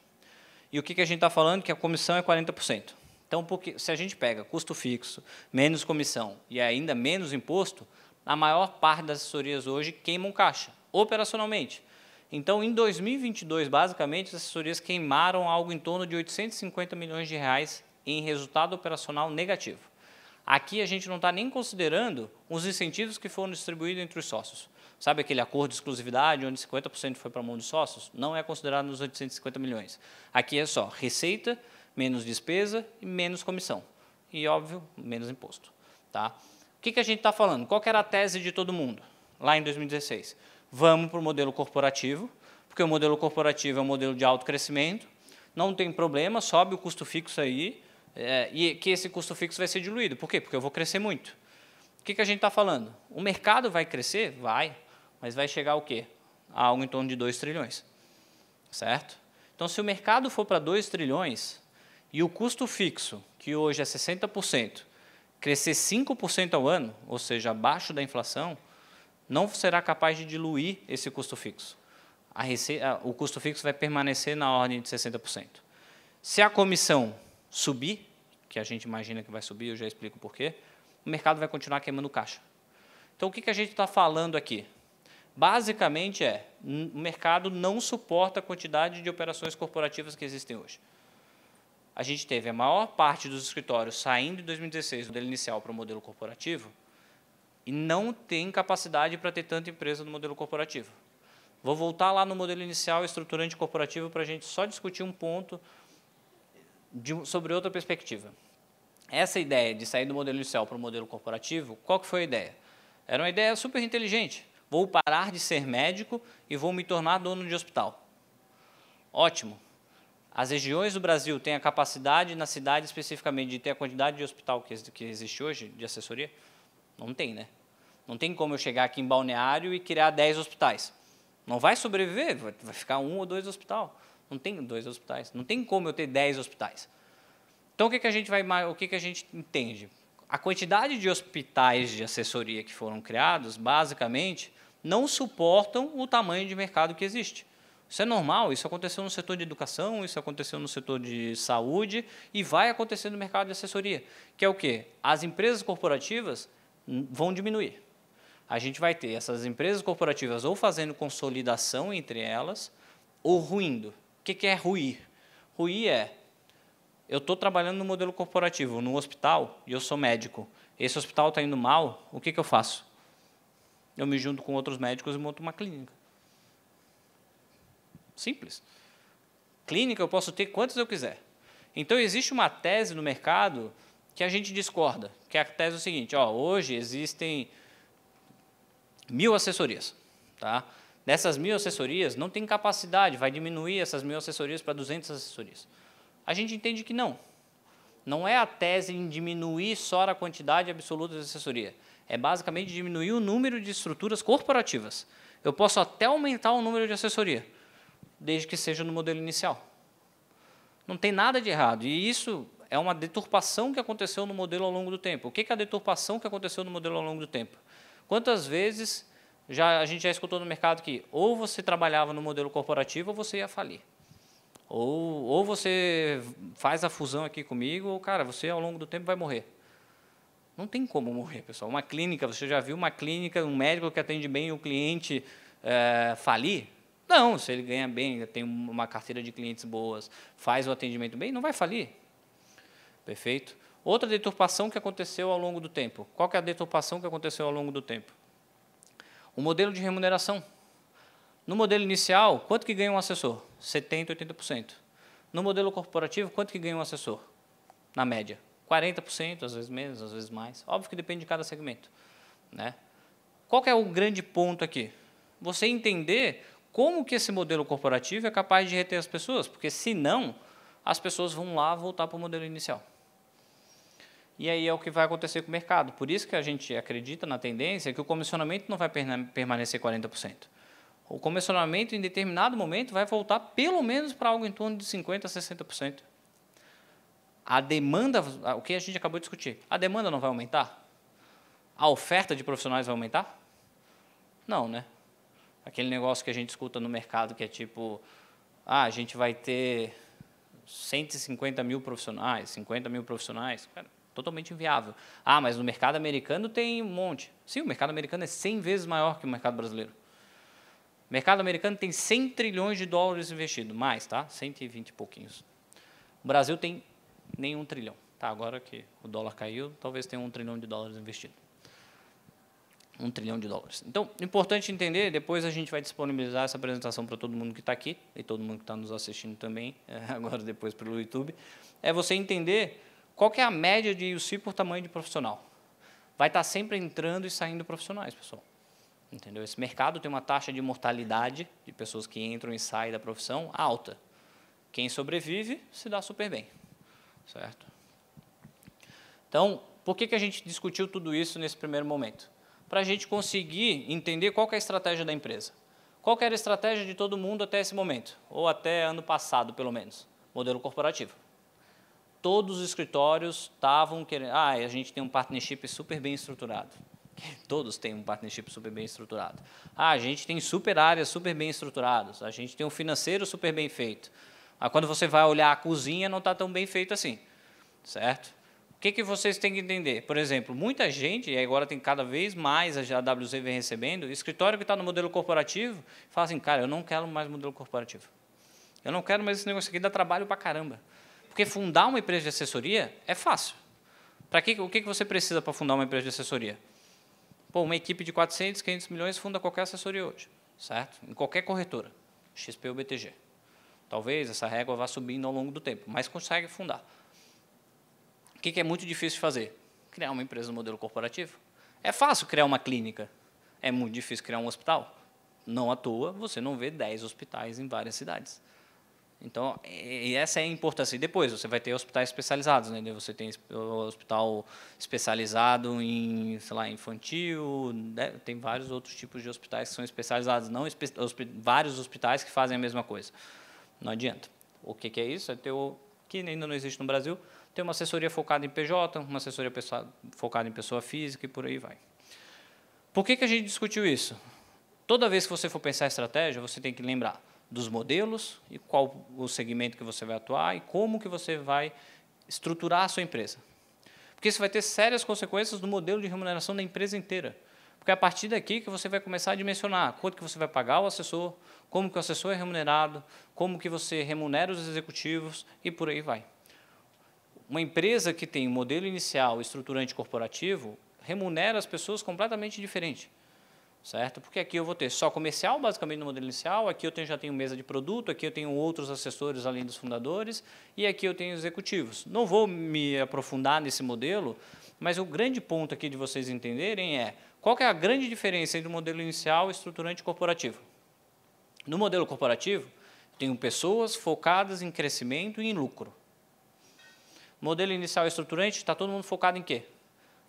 Speaker 1: E o que a gente está falando? Que a comissão é 40%. Então, porque, se a gente pega custo fixo, menos comissão e ainda menos imposto, a maior parte das assessorias hoje queimam caixa, operacionalmente. Então, em 2022, basicamente, as assessorias queimaram algo em torno de 850 milhões de reais em resultado operacional negativo. Aqui a gente não está nem considerando os incentivos que foram distribuídos entre os sócios. Sabe aquele acordo de exclusividade, onde 50% foi para a mão dos sócios? Não é considerado nos 850 milhões. Aqui é só receita, menos despesa e menos comissão. E, óbvio, menos imposto. Tá? O que a gente está falando? Qual que era a tese de todo mundo, lá em 2016? Vamos para o modelo corporativo, porque o modelo corporativo é um modelo de alto crescimento, não tem problema, sobe o custo fixo aí, e que esse custo fixo vai ser diluído. Por quê? Porque eu vou crescer muito. O que a gente está falando? O mercado vai crescer? Vai, mas vai chegar ao quê? A algo em torno de 2 trilhões, certo? Então, se o mercado for para 2 trilhões e o custo fixo, que hoje é 60%, crescer 5% ao ano, ou seja, abaixo da inflação, não será capaz de diluir esse custo fixo. O custo fixo vai permanecer na ordem de 60%. Se a comissão subir, que a gente imagina que vai subir, eu já explico por quê, o mercado vai continuar queimando caixa. Então, o que a gente está falando aqui? Basicamente o mercado não suporta a quantidade de operações corporativas que existem hoje. A gente teve a maior parte dos escritórios saindo em 2016 do modelo inicial para o modelo corporativo e não tem capacidade para ter tanta empresa no modelo corporativo. Vou voltar lá no modelo inicial estruturante corporativo para a gente só discutir um ponto sobre outra perspectiva. Essa ideia de sair do modelo inicial para o modelo corporativo, qual que foi a ideia? Era uma ideia super inteligente. Vou parar de ser médico e vou me tornar dono de hospital. Ótimo. As regiões do Brasil têm a capacidade, na cidade especificamente, de ter a quantidade de hospital que existe hoje, de assessoria? Não tem, né? Não tem como eu chegar aqui em Balneário e criar 10 hospitais. Não vai sobreviver, vai ficar 1 ou 2 hospitais. Não tem 2 hospitais. Não tem como eu ter 10 hospitais. Então, o que a gente entende? A quantidade de hospitais de assessoria que foram criados, basicamente, não suportam o tamanho de mercado que existe. Isso é normal, isso aconteceu no setor de educação, isso aconteceu no setor de saúde e vai acontecer no mercado de assessoria, que é o quê? As empresas corporativas vão diminuir. A gente vai ter essas empresas corporativas ou fazendo consolidação entre elas ou ruindo. O que é ruir? Ruir é, eu estou trabalhando no modelo corporativo, no hospital, e eu sou médico. Esse hospital está indo mal, o que eu faço? Eu me junto com outros médicos e monto uma clínica. Simples. Clínica eu posso ter quantas eu quiser. Então, existe uma tese no mercado que a gente discorda, que a tese é o seguinte, hoje existem 1000 assessorias. Tá? Dessas 1000 assessorias, não tem capacidade, vai diminuir essas 1000 assessorias para 200 assessorias. A gente entende que não. Não é a tese em diminuir só a quantidade absoluta de assessoria. É basicamente diminuir o número de estruturas corporativas. Eu posso até aumentar o número de assessoria, desde que seja no modelo inicial. Não tem nada de errado. E isso é uma deturpação que aconteceu no modelo ao longo do tempo. O que é a deturpação que aconteceu no modelo ao longo do tempo? Quantas vezes a gente já escutou no mercado que ou você trabalhava no modelo corporativo ou você ia falir. Ou você faz a fusão aqui comigo, ou, cara, você ao longo do tempo vai morrer. Não tem como morrer, pessoal. Uma clínica, você já viu uma clínica, um médico que atende bem o cliente falir? Não, se ele ganha bem, tem uma carteira de clientes boas, faz o atendimento bem, não vai falir. Perfeito? Outra deturpação que aconteceu ao longo do tempo. Qual que é a deturpação que aconteceu ao longo do tempo? O modelo de remuneração. No modelo inicial, quanto que ganha um assessor? 70%, 80%. No modelo corporativo, quanto que ganha um assessor? Na média. 40%, às vezes menos, às vezes mais. Óbvio que depende de cada segmento. Né? Qual que é o grande ponto aqui? Você entender como que esse modelo corporativo é capaz de reter as pessoas, porque senão as pessoas vão lá voltar para o modelo inicial. E aí é o que vai acontecer com o mercado. Por isso que a gente acredita na tendência que o comissionamento não vai permanecer 40%. O comissionamento, em determinado momento, vai voltar pelo menos para algo em torno de 50% a 60%. A demanda, o que a gente acabou de discutir, a demanda não vai aumentar? A oferta de profissionais vai aumentar? Não, né? Aquele negócio que a gente escuta no mercado que é tipo, a gente vai ter 150 mil profissionais, 50 mil profissionais, cara, totalmente inviável. Mas no mercado americano tem um monte. Sim, o mercado americano é 100 vezes maior que o mercado brasileiro. O mercado americano tem 100 trilhões de dólares investidos, mais, tá? 120 e pouquinhos. O Brasil tem nem 1 trilhão. Tá, agora que o dólar caiu, talvez tenha 1 trilhão de dólares investido. 1 trilhão de dólares. Então, importante entender, depois a gente vai disponibilizar essa apresentação para todo mundo que está aqui, e todo mundo que está nos assistindo também, agora depois pelo YouTube, é você entender qual que é a média de IUC por tamanho de profissional. Vai estar sempre entrando e saindo profissionais, pessoal. Entendeu? Esse mercado tem uma taxa de mortalidade de pessoas que entram e saem da profissão alta. Quem sobrevive se dá super bem. Certo? Então, por que a gente discutiu tudo isso nesse primeiro momento? Para a gente conseguir entender qual que é a estratégia da empresa. Qual que era a estratégia de todo mundo até esse momento, ou até ano passado, pelo menos? Modelo corporativo. Todos os escritórios estavam querendo... a gente tem um partnership super bem estruturado. Todos têm um partnership super bem estruturado. A gente tem super áreas super bem estruturadas. A gente tem um financeiro super bem feito. Quando você vai olhar a cozinha, não está tão bem feito assim. Certo? O que vocês têm que entender? Por exemplo, muita gente, e agora tem cada vez mais, a AWS vem recebendo, escritório que está no modelo corporativo, fala assim, cara, eu não quero mais modelo corporativo. Eu não quero mais esse negócio aqui, dá trabalho pra caramba. Porque fundar uma empresa de assessoria é fácil. O que você precisa para fundar uma empresa de assessoria? Pô, uma equipe de 400, 500 milhões funda qualquer assessoria hoje, certo? Em qualquer corretora, XP ou BTG. Talvez essa régua vá subindo ao longo do tempo, mas consegue fundar. O que é muito difícil de fazer? Criar uma empresa no modelo corporativo. É fácil criar uma clínica. É muito difícil criar um hospital. Não à toa, você não vê 10 hospitais em várias cidades. Então, essa é a importância. E depois, você vai ter hospitais especializados. Né? Você tem hospital especializado em, sei lá, infantil. Né? Tem vários outros tipos de hospitais que são especializados. Não vários hospitais que fazem a mesma coisa. Não adianta. O que é isso? É ter que ainda não existe no Brasil, ter uma assessoria focada em PJ, uma assessoria focada em pessoa física e por aí vai. Por que a gente discutiu isso? Toda vez que você for pensar em estratégia, você tem que lembrar dos modelos e qual o segmento que você vai atuar e como que você vai estruturar a sua empresa. Porque isso vai ter sérias consequências no modelo de remuneração da empresa inteira. Porque é a partir daqui que você vai começar a dimensionar quanto que você vai pagar ao assessor, como que o assessor é remunerado, como que você remunera os executivos e por aí vai. Uma empresa que tem um modelo inicial estruturante corporativo remunera as pessoas completamente diferente. Certo? Porque aqui eu vou ter só comercial, basicamente no modelo inicial, aqui eu já tenho mesa de produto, aqui eu tenho outros assessores além dos fundadores, e aqui eu tenho executivos. Não vou me aprofundar nesse modelo, mas o grande ponto aqui de vocês entenderem é qual que é a grande diferença entre o modelo inicial e estruturante corporativo. No modelo corporativo, eu tenho pessoas focadas em crescimento e em lucro. Modelo inicial e estruturante, está todo mundo focado em quê?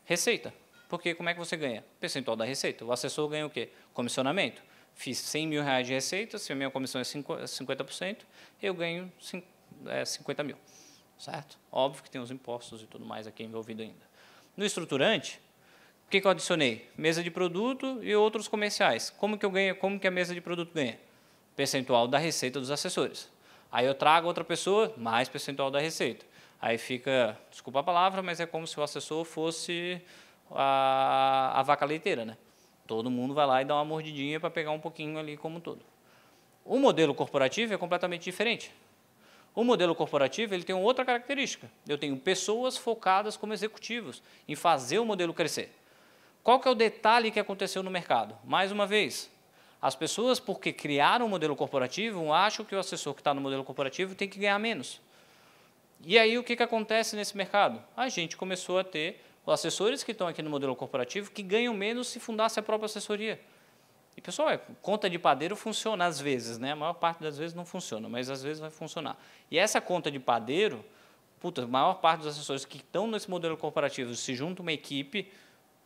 Speaker 1: Receita. Porque como é que você ganha? Percentual da receita. O assessor ganha o quê? Comissionamento. Fiz 100 mil reais de receita, se a minha comissão é 50%, eu ganho 50 mil. Certo? Óbvio que tem os impostos e tudo mais aqui envolvido ainda. No estruturante, o que eu adicionei? Mesa de produto e outros comerciais. Como que eu ganho? Como que a mesa de produto ganha? Percentual da receita dos assessores. Aí eu trago outra pessoa, mais percentual da receita. Aí fica, desculpa a palavra, mas é como se o assessor fosse a vaca leiteira, né? Todo mundo vai lá e dá uma mordidinha para pegar um pouquinho ali como um todo. O modelo corporativo é completamente diferente. O modelo corporativo ele tem uma outra característica. Eu tenho pessoas focadas como executivos em fazer o modelo crescer. Qual que é o detalhe que aconteceu no mercado? Mais uma vez, as pessoas, porque criaram o modelo corporativo, acham que o assessor que está no modelo corporativo tem que ganhar menos. E aí o que acontece nesse mercado? A gente começou a ter os assessores que estão aqui no modelo corporativo que ganham menos se fundasse a própria assessoria. E, pessoal, conta de padeiro funciona às vezes, né? A maior parte das vezes não funciona, mas às vezes vai funcionar. E essa conta de padeiro, a maior parte dos assessores que estão nesse modelo corporativo se junta uma equipe,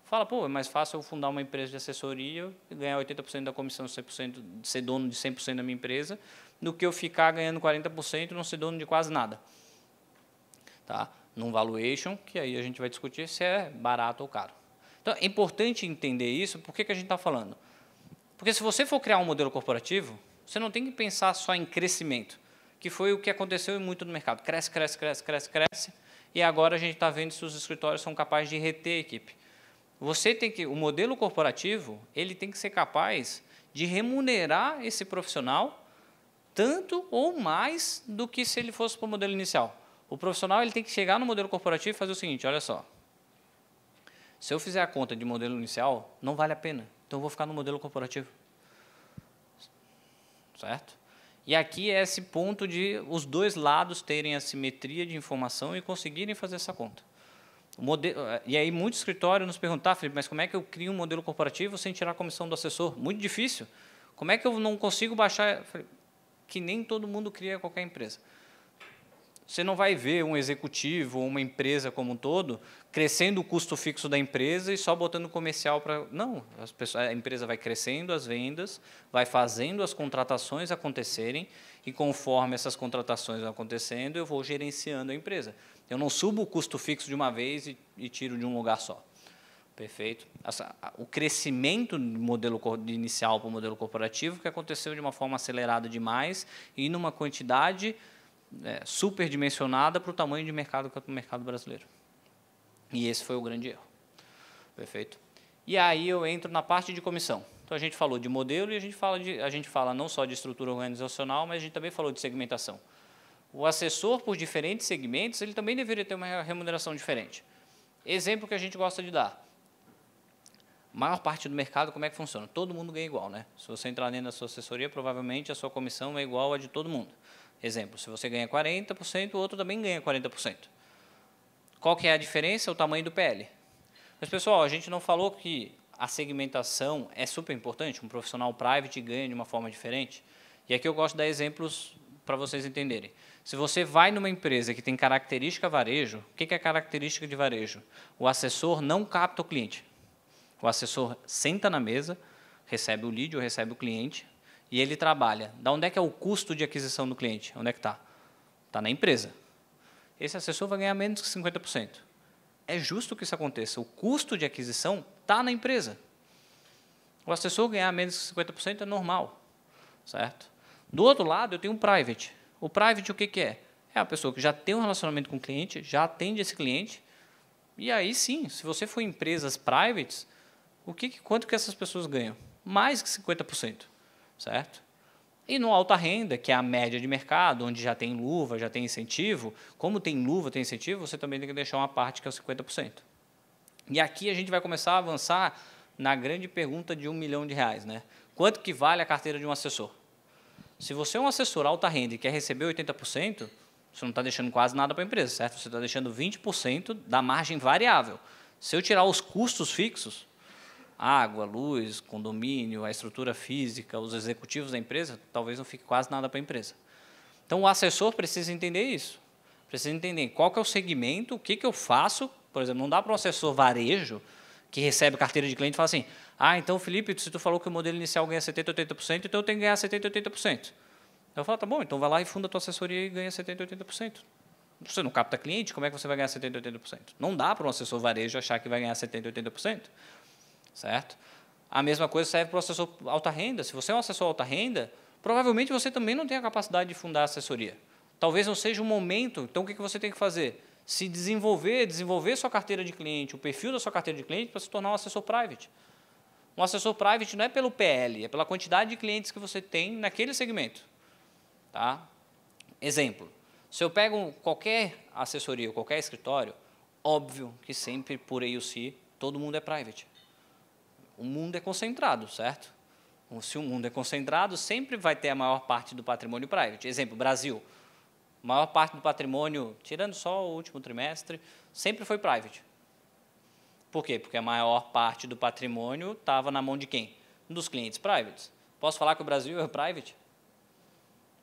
Speaker 1: fala, pô, é mais fácil eu fundar uma empresa de assessoria e ganhar 80% da comissão, 100%, ser dono de 100% da minha empresa, do que eu ficar ganhando 40% e não ser dono de quase nada. Tá? Num valuation, que aí a gente vai discutir se é barato ou caro. Então, é importante entender isso. Por que a gente está falando? Porque se você for criar um modelo corporativo, você não tem que pensar só em crescimento, que foi o que aconteceu muito no mercado. Cresce, cresce, cresce, cresce, cresce, e agora a gente está vendo se os escritórios são capazes de reter a equipe. O modelo corporativo, ele tem que ser capaz de remunerar esse profissional tanto ou mais do que se ele fosse para o modelo inicial. O profissional ele tem que chegar no modelo corporativo e fazer o seguinte, olha só, se eu fizer a conta de modelo inicial, não vale a pena, então eu vou ficar no modelo corporativo. Certo? E aqui é esse ponto de os dois lados terem a simetria de informação e conseguirem fazer essa conta. E aí muitos escritórios nos perguntam, Felipe, mas como é que eu crio um modelo corporativo sem tirar a comissão do assessor? Muito difícil. Como é que eu não consigo baixar? Que nem todo mundo cria qualquer empresa. você não vai ver um executivo ou uma empresa como um todo crescendo o custo fixo da empresa e só botando comercial para... Não, a empresa vai crescendo as vendas, vai fazendo as contratações acontecerem e conforme essas contratações vão acontecendo, eu vou gerenciando a empresa. Eu não subo o custo fixo de uma vez e tiro de um lugar só. Perfeito. O crescimento do modelo inicial para o modelo corporativo que aconteceu de uma forma acelerada demais e numa quantidade superdimensionada para o tamanho de mercado que é o mercado brasileiro. E esse foi o grande erro. Perfeito. E aí eu entro na parte de comissão. Então, a gente falou de modelo e a gente fala não só de estrutura organizacional, mas a gente também falou de segmentação. O assessor, por diferentes segmentos, ele também deveria ter uma remuneração diferente. Exemplo que a gente gosta de dar. A maior parte do mercado, como é que funciona? Todo mundo ganha igual, né? Se você entrar dentro da sua assessoria, provavelmente a sua comissão é igual à de todo mundo. Exemplo, se você ganha 40%, o outro também ganha 40%. Qual que é a diferença? O tamanho do PL. Mas, pessoal, a gente não falou que a segmentação é super importante? Um profissional private ganha de uma forma diferente? E aqui eu gosto de dar exemplos para vocês entenderem. Se você vai numa empresa que tem característica varejo, o que é característica de varejo? O assessor não capta o cliente. O assessor senta na mesa, recebe o lead ou recebe o cliente e ele trabalha. Da onde é que é o custo de aquisição do cliente? Onde é que está? Está na empresa. Esse assessor vai ganhar menos que 50%. É justo que isso aconteça. O custo de aquisição está na empresa. O assessor ganhar menos que 50% é normal, certo? Do outro lado, eu tenho um private. O private, o que é? É a pessoa que já tem um relacionamento com o cliente, já atende esse cliente. E aí, sim, se você for em empresas privates, quanto que essas pessoas ganham? Mais que 50%, certo? E no alta renda, que é a média de mercado, onde já tem luva, já tem incentivo, como tem luva, tem incentivo, você também tem que deixar uma parte que é os 50%. E aqui a gente vai começar a avançar na grande pergunta de R$1 milhão, né? Quanto que vale a carteira de um assessor? Se você é um assessor alta renda e quer receber 80%, você não está deixando quase nada para a empresa, certo? Você está deixando 20% da margem variável. Se eu tirar os custos fixos, água, luz, condomínio, a estrutura física, os executivos da empresa, talvez não fique quase nada para a empresa. Então, o assessor precisa entender isso. Precisa entender qual que é o segmento, o que eu faço. Por exemplo, não dá para um assessor varejo que recebe carteira de cliente e fala assim, então, Felipe, se tu falou que o modelo inicial ganha 70%, 80%, então eu tenho que ganhar 70%, 80%. Eu falo, tá bom, então vai lá e funda a tua assessoria e ganha 70%, 80%. Você não capta cliente, como é que você vai ganhar 70%, 80%? Não dá para um assessor varejo achar que vai ganhar 70%, 80%. Certo? A mesma coisa serve para o assessor alta renda. Se você é um assessor alta renda, provavelmente você também não tem a capacidade de fundar a assessoria. Talvez não seja o momento. Então, o que você tem que fazer? Se desenvolver sua carteira de cliente, o perfil da sua carteira de cliente para se tornar um assessor private. Um assessor private não é pelo PL, é pela quantidade de clientes que você tem naquele segmento. Tá? Exemplo, se eu pego qualquer assessoria, qualquer escritório, óbvio que sempre por AUC todo mundo é private. O mundo é concentrado, certo? Se o mundo é concentrado, sempre vai ter a maior parte do patrimônio private. Exemplo, Brasil. A maior parte do patrimônio, tirando só o último trimestre, sempre foi private. Por quê? Porque a maior parte do patrimônio estava na mão de quem? Dos clientes privates. Posso falar que o Brasil é private?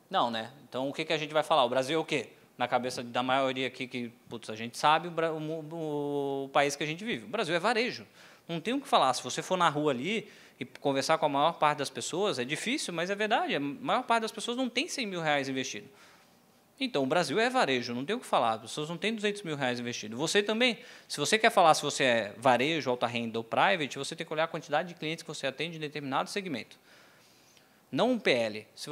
Speaker 1: Não, né? Então, o que a gente vai falar? O Brasil é o quê? Na cabeça da maioria aqui, que putz, a gente sabe o país que a gente vive. O Brasil é varejo. Não tem o que falar. Se você for na rua ali e conversar com a maior parte das pessoas, é difícil, mas é verdade. A maior parte das pessoas não tem 100 mil reais investido. Então, o Brasil é varejo, não tem o que falar. As pessoas não têm 200 mil reais investido. Você também. Se você quer falar se você é varejo, alta renda ou private, você tem que olhar a quantidade de clientes que você atende em determinado segmento. Não um PL. Se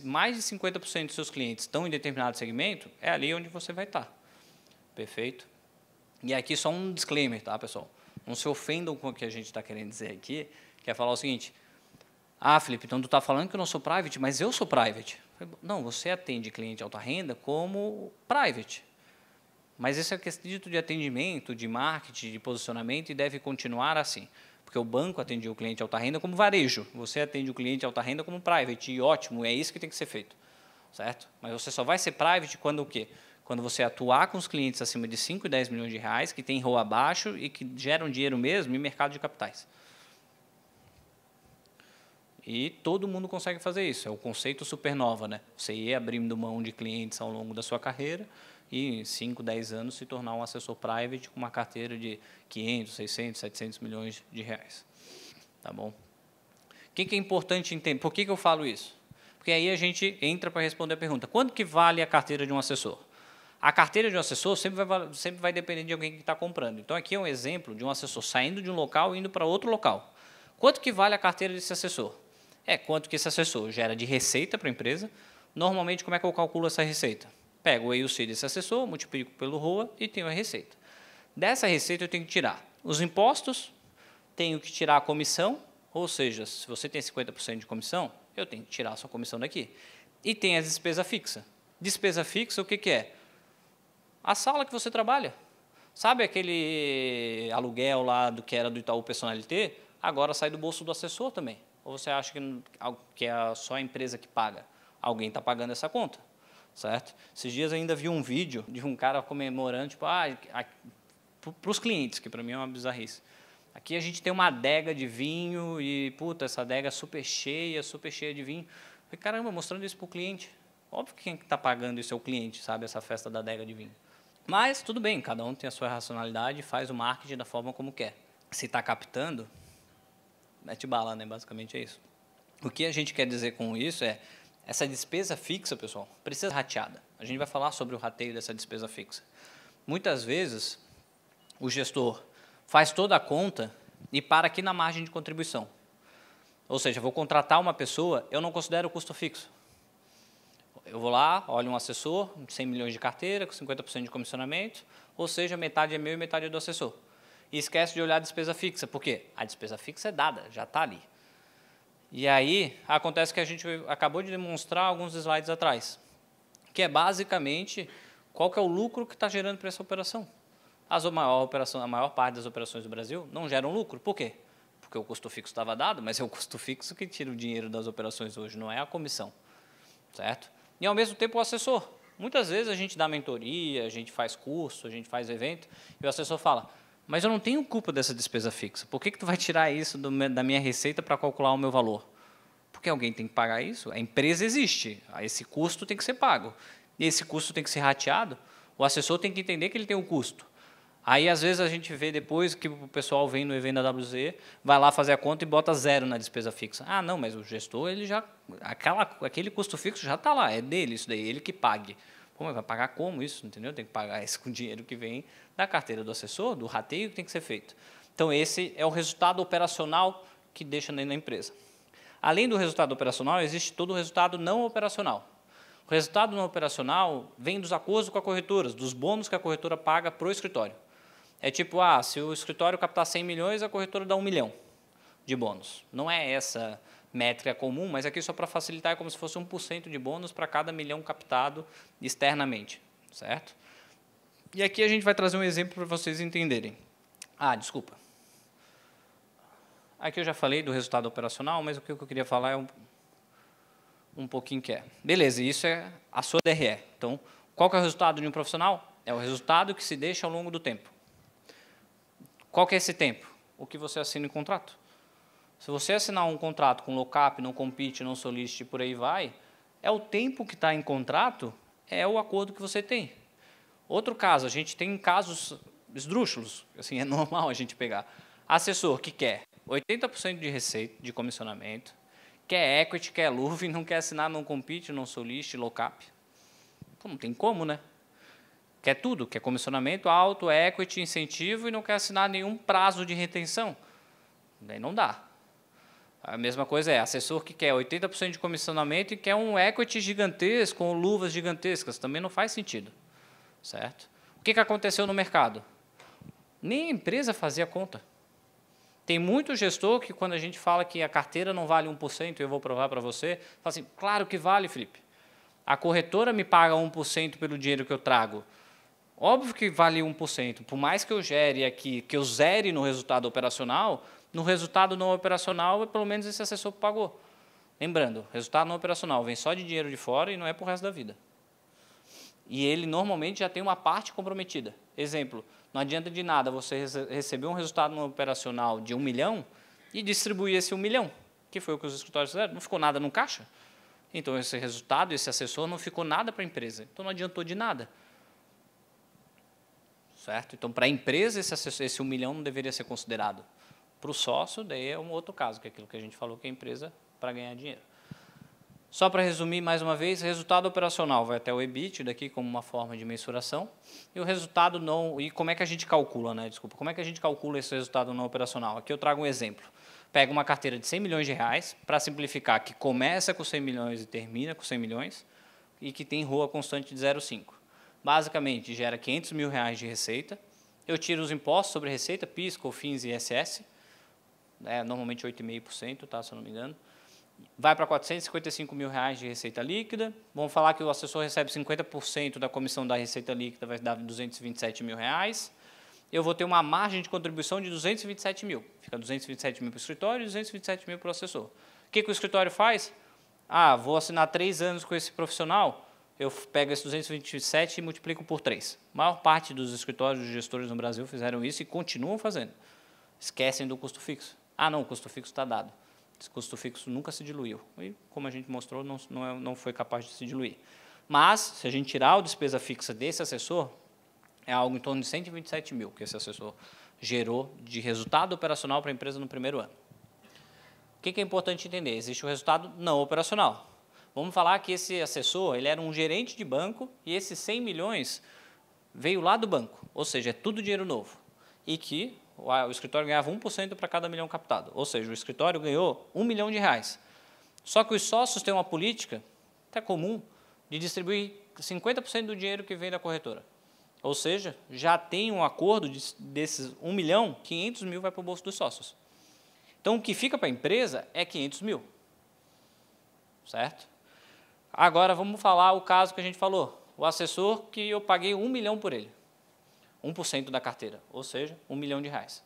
Speaker 1: mais de 50% dos seus clientes estão em determinado segmento, é ali onde você vai estar. Perfeito? E aqui só um disclaimer, tá, pessoal? Não se ofendam com o que a gente está querendo dizer aqui, que é falar o seguinte, Felipe, então tu está falando que eu não sou private, mas eu sou private. Não, você atende cliente alta renda como private. Mas esse é quesito de atendimento, de marketing, de posicionamento e deve continuar assim. Porque o banco atende o cliente alta renda como varejo, você atende o cliente alta renda como private, e ótimo, é isso que tem que ser feito. Certo? Mas você só vai ser private quando o quê? Quando você atuar com os clientes acima de 5 e 10 milhões de reais, que tem ROA baixo e que geram dinheiro mesmo em mercado de capitais. E todo mundo consegue fazer isso. É o conceito supernova, né? Você ir abrindo mão de clientes ao longo da sua carreira e em 5, 10 anos se tornar um assessor private com uma carteira de 500, 600, 700 milhões de reais. Tá bom? O que é importante entender? Por que eu falo isso? Porque aí a gente entra para responder a pergunta: quanto que vale a carteira de um assessor? A carteira de um assessor sempre vai depender de alguém que está comprando. Então, aqui é um exemplo de um assessor saindo de um local e indo para outro local. Quanto que vale a carteira desse assessor? Quanto que esse assessor gera de receita para a empresa. Normalmente, como é que eu calculo essa receita? Pego o AUC desse assessor, multiplico pelo ROA e tenho a receita. Dessa receita, eu tenho que tirar os impostos, tenho que tirar a comissão, ou seja, se você tem 50% de comissão, eu tenho que tirar a sua comissão daqui. E tem a despesa fixa. Despesa fixa, o que é? A sala que você trabalha. Sabe aquele aluguel lá que era do Itaú Personalité? Agora sai do bolso do assessor também. Ou você acha que é só a empresa que paga? Alguém está pagando essa conta, certo? Esses dias ainda vi um vídeo de um cara comemorando, tipo, para os clientes, que para mim é uma bizarrice. Aqui a gente tem uma adega de vinho e, puta, essa adega é super cheia de vinho. Eu falei, caramba, mostrando isso para o cliente. Óbvio que quem está pagando isso é o cliente, sabe, essa festa da adega de vinho. Mas tudo bem, cada um tem a sua racionalidade e faz o marketing da forma como quer. Se está captando, mete bala, né? Basicamente é isso. O que a gente quer dizer com isso é, essa despesa fixa, pessoal, precisa ser rateada. A gente vai falar sobre o rateio dessa despesa fixa. Muitas vezes, o gestor faz toda a conta e para aqui na margem de contribuição. Ou seja, vou contratar uma pessoa, eu não considero o custo fixo. Eu vou lá, olho um assessor, 100 milhões de carteira, com 50% de comissionamento, ou seja, metade é meu e metade é do assessor. E esquece de olhar a despesa fixa. Por quê? A despesa fixa é dada, já está ali. E aí, acontece que a gente acabou de demonstrar alguns slides atrás, que é basicamente qual que é o lucro que está gerando para essa operação. A maior parte das operações do Brasil não geram lucro. Por quê? Porque o custo fixo estava dado, mas é o custo fixo que tira o dinheiro das operações hoje, não é a comissão. Certo? E, ao mesmo tempo, o assessor. Muitas vezes a gente dá mentoria, a gente faz curso, a gente faz evento, e o assessor fala, mas eu não tenho culpa dessa despesa fixa. Por que tu vai tirar isso da minha receita para calcular o meu valor? Porque alguém tem que pagar isso. A empresa existe, esse custo tem que ser pago. E esse custo tem que ser rateado. O assessor tem que entender que ele tem um custo. Aí, às vezes, a gente vê depois que o pessoal vem no evento da WZ, vai lá fazer a conta e bota 0 na despesa fixa. Ah, não, mas o gestor, ele já, aquele custo fixo já está lá, é dele isso daí, ele que pague. Pô, mas vai pagar como isso, entendeu? Tem que pagar isso com o dinheiro que vem da carteira do assessor, do rateio que tem que ser feito. Então, esse é o resultado operacional que deixa dentro da empresa. Além do resultado operacional, existe todo o resultado não operacional. O resultado não operacional vem dos acordos com a corretora, dos bônus que a corretora paga para o escritório. É tipo, se o escritório captar 100 milhões, a corretora dá 1 milhão de bônus. Não é essa métrica comum, mas aqui só para facilitar é como se fosse 1% de bônus para cada milhão captado externamente, certo? E aqui a gente vai trazer um exemplo para vocês entenderem. Desculpa. Aqui eu já falei do resultado operacional, mas o que eu queria falar é um pouquinho que é. Beleza, isso é a sua DRE. Então, qual que é o resultado de um profissional? É o resultado que se deixa ao longo do tempo. Qual que é esse tempo? O que você assina em contrato. Se você assinar um contrato com lock-up, não compete, não solicite, por aí vai, é o tempo que está em contrato, é o acordo que você tem. Outro caso, a gente tem casos esdrúxulos, assim, é normal a gente pegar. Assessor que quer 80% de receita, de comissionamento, quer equity, quer luva, não quer assinar, não compete, não solicite, lock-up. Não tem como, né? Quer tudo, quer comissionamento alto, equity, incentivo e não quer assinar nenhum prazo de retenção. Daí não dá. A mesma coisa é assessor que quer 80% de comissionamento e quer um equity gigantesco, com luvas gigantescas. Também não faz sentido. Certo? O que aconteceu no mercado? Nem a empresa fazia conta. Tem muito gestor que, quando a gente fala que a carteira não vale 1%, eu vou provar para você, fala assim, claro que vale, Felipe. A corretora me paga 1% pelo dinheiro que eu trago. Óbvio que vale 1%. Por mais que eu gere aqui, que eu zere no resultado operacional, no resultado não operacional, pelo menos esse assessor pagou. Lembrando, resultado não operacional vem só de dinheiro de fora e não é para o resto da vida. E ele normalmente já tem uma parte comprometida. Exemplo, não adianta de nada você receber um resultado não operacional de 1 milhão e distribuir esse 1 milhão. que foi o que os escritórios fizeram, não ficou nada no caixa. Então, esse resultado, esse assessor, não ficou nada para a empresa. Então, não adiantou de nada. Certo? Então, para a empresa, esse 1 milhão não deveria ser considerado. Para o sócio, daí é um outro caso, que é aquilo que a gente falou, que é a empresa para ganhar dinheiro. Só para resumir mais uma vez, resultado operacional vai até o EBIT, daqui como uma forma de mensuração, e o resultado não... E como é que a gente calcula, né? Desculpa, como é que a gente calcula esse resultado não operacional? Aqui eu trago um exemplo. Pega uma carteira de 100 milhões de reais, para simplificar, que começa com 100 milhões e termina com 100 milhões, e que tem ROA constante de 0,5. Basicamente, gera 500 mil reais de receita, eu tiro os impostos sobre receita, PIS, COFINS e ISS, normalmente 8,5%, tá, se eu não me engano, vai para 455 mil reais de receita líquida, vamos falar que o assessor recebe 50% da comissão da receita líquida, vai dar 227 mil reais, eu vou ter uma margem de contribuição de 227 mil, fica 227 mil para o escritório e 227 mil para o assessor. O que o escritório faz? Vou assinar 3 anos com esse profissional, eu pego esse 227 e multiplico por 3. A maior parte dos escritórios de gestores no Brasil fizeram isso e continuam fazendo. Esquecem do custo fixo. Não, o custo fixo está dado. Esse custo fixo nunca se diluiu. E, como a gente mostrou, não foi capaz de se diluir. Mas, se a gente tirar a despesa fixa desse assessor, é algo em torno de 127 mil que esse assessor gerou de resultado operacional para a empresa no primeiro ano. O que é importante entender? Existe o resultado não operacional. Vamos falar que esse assessor ele era um gerente de banco e esses 100 milhões veio lá do banco, ou seja, é tudo dinheiro novo. E que o escritório ganhava 1% para cada milhão captado, ou seja, o escritório ganhou 1 milhão de reais. Só que os sócios têm uma política, até comum, de distribuir 50% do dinheiro que vem da corretora. Ou seja, já tem um acordo desses 1 milhão, 500 mil vai para o bolso dos sócios. Então, o que fica para a empresa é 500 mil. Certo? Agora, vamos falar o caso que a gente falou. O assessor que eu paguei 1 milhão por ele. 1% da carteira, ou seja, 1 milhão de reais.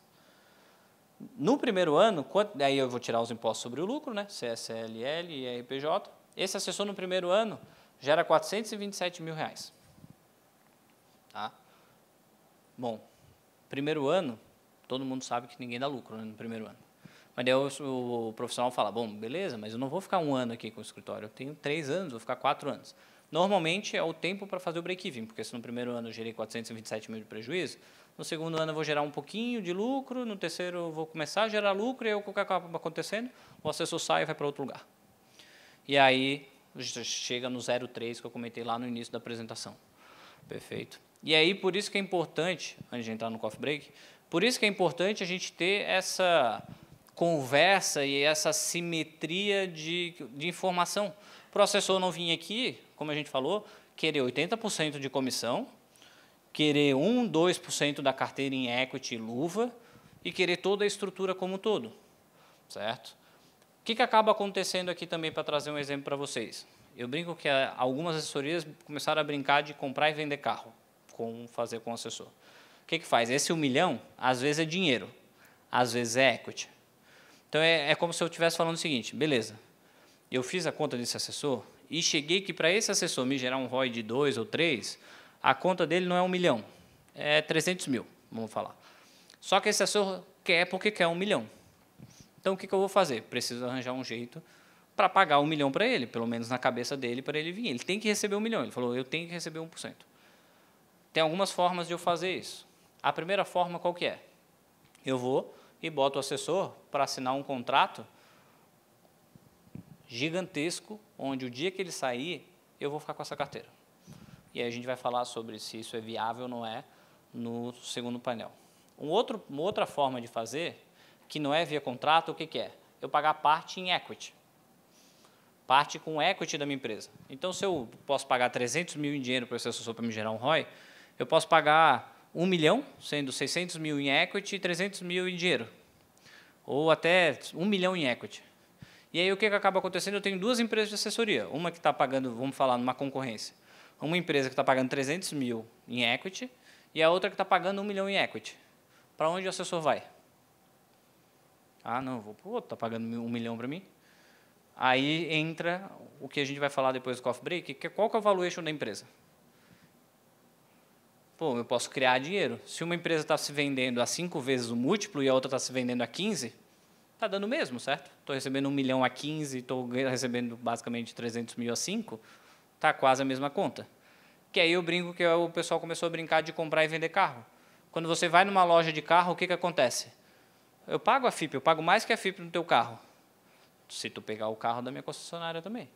Speaker 1: No primeiro ano, daí eu vou tirar os impostos sobre o lucro, né? CSLL e RPJ. Esse assessor no primeiro ano gera 427 mil reais. Tá? Bom, primeiro ano, todo mundo sabe que ninguém dá lucro, né, no primeiro ano. Mas daí o profissional fala, bom, beleza, mas eu não vou ficar 1 ano aqui com o escritório, eu tenho 3 anos, vou ficar 4 anos. Normalmente é o tempo para fazer o break-even, porque se no primeiro ano eu gerei 427 mil de prejuízo, no segundo ano eu vou gerar um pouquinho de lucro, no terceiro eu vou começar a gerar lucro, e aí o que acaba acontecendo? O assessor sai e vai para outro lugar. E aí chega no 0,3 que eu comentei lá no início da apresentação. Perfeito. E aí, por isso que é importante, antes de entrar no coffee break, por isso que é importante a gente ter essa conversa e essa simetria de informação. Para o assessor não vir aqui, como a gente falou, querer 80% de comissão, querer 1, 2% da carteira em equity e luva e querer toda a estrutura como um todo. Certo? O que acaba acontecendo aqui também, para trazer um exemplo para vocês? Eu brinco que algumas assessorias começaram a brincar de comprar e vender carro, fazer com o assessor. O que faz? Esse 1 milhão, às vezes é dinheiro, às vezes é equity. Então, é como se eu estivesse falando o seguinte, beleza, eu fiz a conta desse assessor e cheguei que para esse assessor me gerar um ROI de 2 ou 3, a conta dele não é 1 milhão, é 300 mil, vamos falar. Só que esse assessor quer porque quer 1 milhão. Então, o que eu vou fazer? Preciso arranjar um jeito para pagar 1 milhão para ele, pelo menos na cabeça dele, para ele vir. Ele tem que receber 1 milhão. Ele falou, eu tenho que receber 1%. Tem algumas formas de eu fazer isso. A primeira forma, qual que é? Eu vou e boto o assessor para assinar um contrato gigantesco, onde o dia que ele sair, eu vou ficar com essa carteira. E aí a gente vai falar sobre se isso é viável ou não é no segundo painel. Uma outra forma de fazer, que não é via contrato, o que é? Eu pagar parte em equity. Parte com equity da minha empresa. Então, se eu posso pagar 300 mil em dinheiro para esse assessor para me gerar um ROI, eu posso pagar 1 milhão, sendo 600 mil em equity e 300 mil em dinheiro. Ou até 1 milhão em equity. E aí o que acaba acontecendo? Eu tenho 2 empresas de assessoria. Uma que está pagando, vamos falar, numa concorrência. Uma empresa que está pagando 300 mil em equity e a outra que está pagando 1 milhão em equity. Para onde o assessor vai? Não, vou para o outro, está pagando 1 milhão para mim. Aí entra o que a gente vai falar depois do coffee break, que qual que é o valuation da empresa? Pô, eu posso criar dinheiro. Se uma empresa está se vendendo a 5 vezes o múltiplo e a outra está se vendendo a 15, está dando o mesmo, certo? Estou recebendo 1 milhão a 15, estou recebendo basicamente 300 mil a 5, está quase a mesma conta. Que aí eu brinco que o pessoal começou a brincar de comprar e vender carro. Quando você vai numa loja de carro, o que acontece? Eu pago a FIP, eu pago mais que a FIP no teu carro, se tu pegar o carro da minha concessionária também.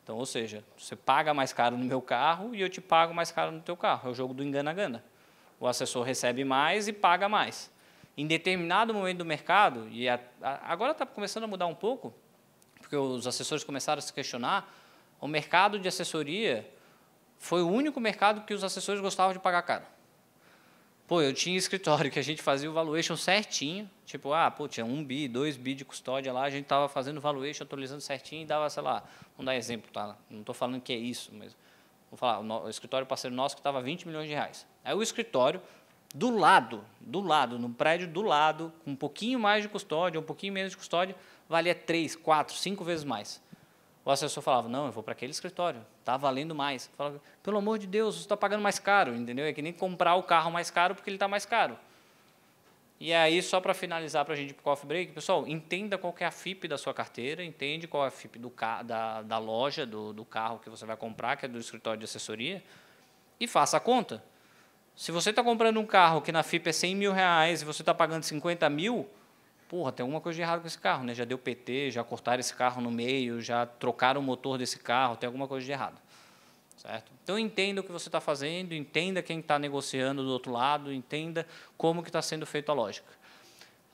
Speaker 1: Então, ou seja, você paga mais caro no meu carro e eu te pago mais caro no teu carro. É o jogo do engana-gana. O assessor recebe mais e paga mais. Em determinado momento do mercado, e agora está começando a mudar um pouco, porque os assessores começaram a se questionar, o mercado de assessoria foi o único mercado que os assessores gostavam de pagar caro. Pô, eu tinha escritório que a gente fazia o valuation certinho, tipo, tinha 1 bi, 2 bi de custódia lá, a gente estava fazendo o valuation, atualizando certinho e dava, sei lá, vamos dar exemplo, tá? Não estou falando que é isso, mas vou falar, o escritório parceiro nosso que estava 20 milhões de reais. Aí o escritório, do lado, no prédio do lado, com um pouquinho mais de custódia, um pouquinho menos de custódia, valia 3, 4, 5 vezes mais. O assessor falava, não, eu vou para aquele escritório, está valendo mais. Eu falava, pelo amor de Deus, você está pagando mais caro, entendeu? É que nem comprar o carro mais caro porque ele está mais caro. E aí, só para finalizar, para a gente ir para o coffee break, pessoal, entenda qual que é a FIP da sua carteira, entende qual é a FIP da loja, do carro que você vai comprar, que é do escritório de assessoria, e faça a conta. Se você está comprando um carro que na FIP é 100 mil reais e você está pagando 50 mil, porra, tem alguma coisa de errado com esse carro, né? Já deu PT, já cortaram esse carro no meio, já trocaram o motor desse carro, tem alguma coisa de errado, certo? Então, entenda o que você está fazendo, entenda quem está negociando do outro lado, entenda como que está sendo feita a lógica.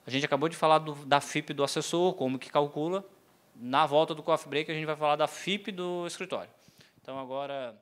Speaker 1: A gente acabou de falar da FIP do assessor, como que calcula. Na volta do coffee break, a gente vai falar da FIP do escritório. Então, agora...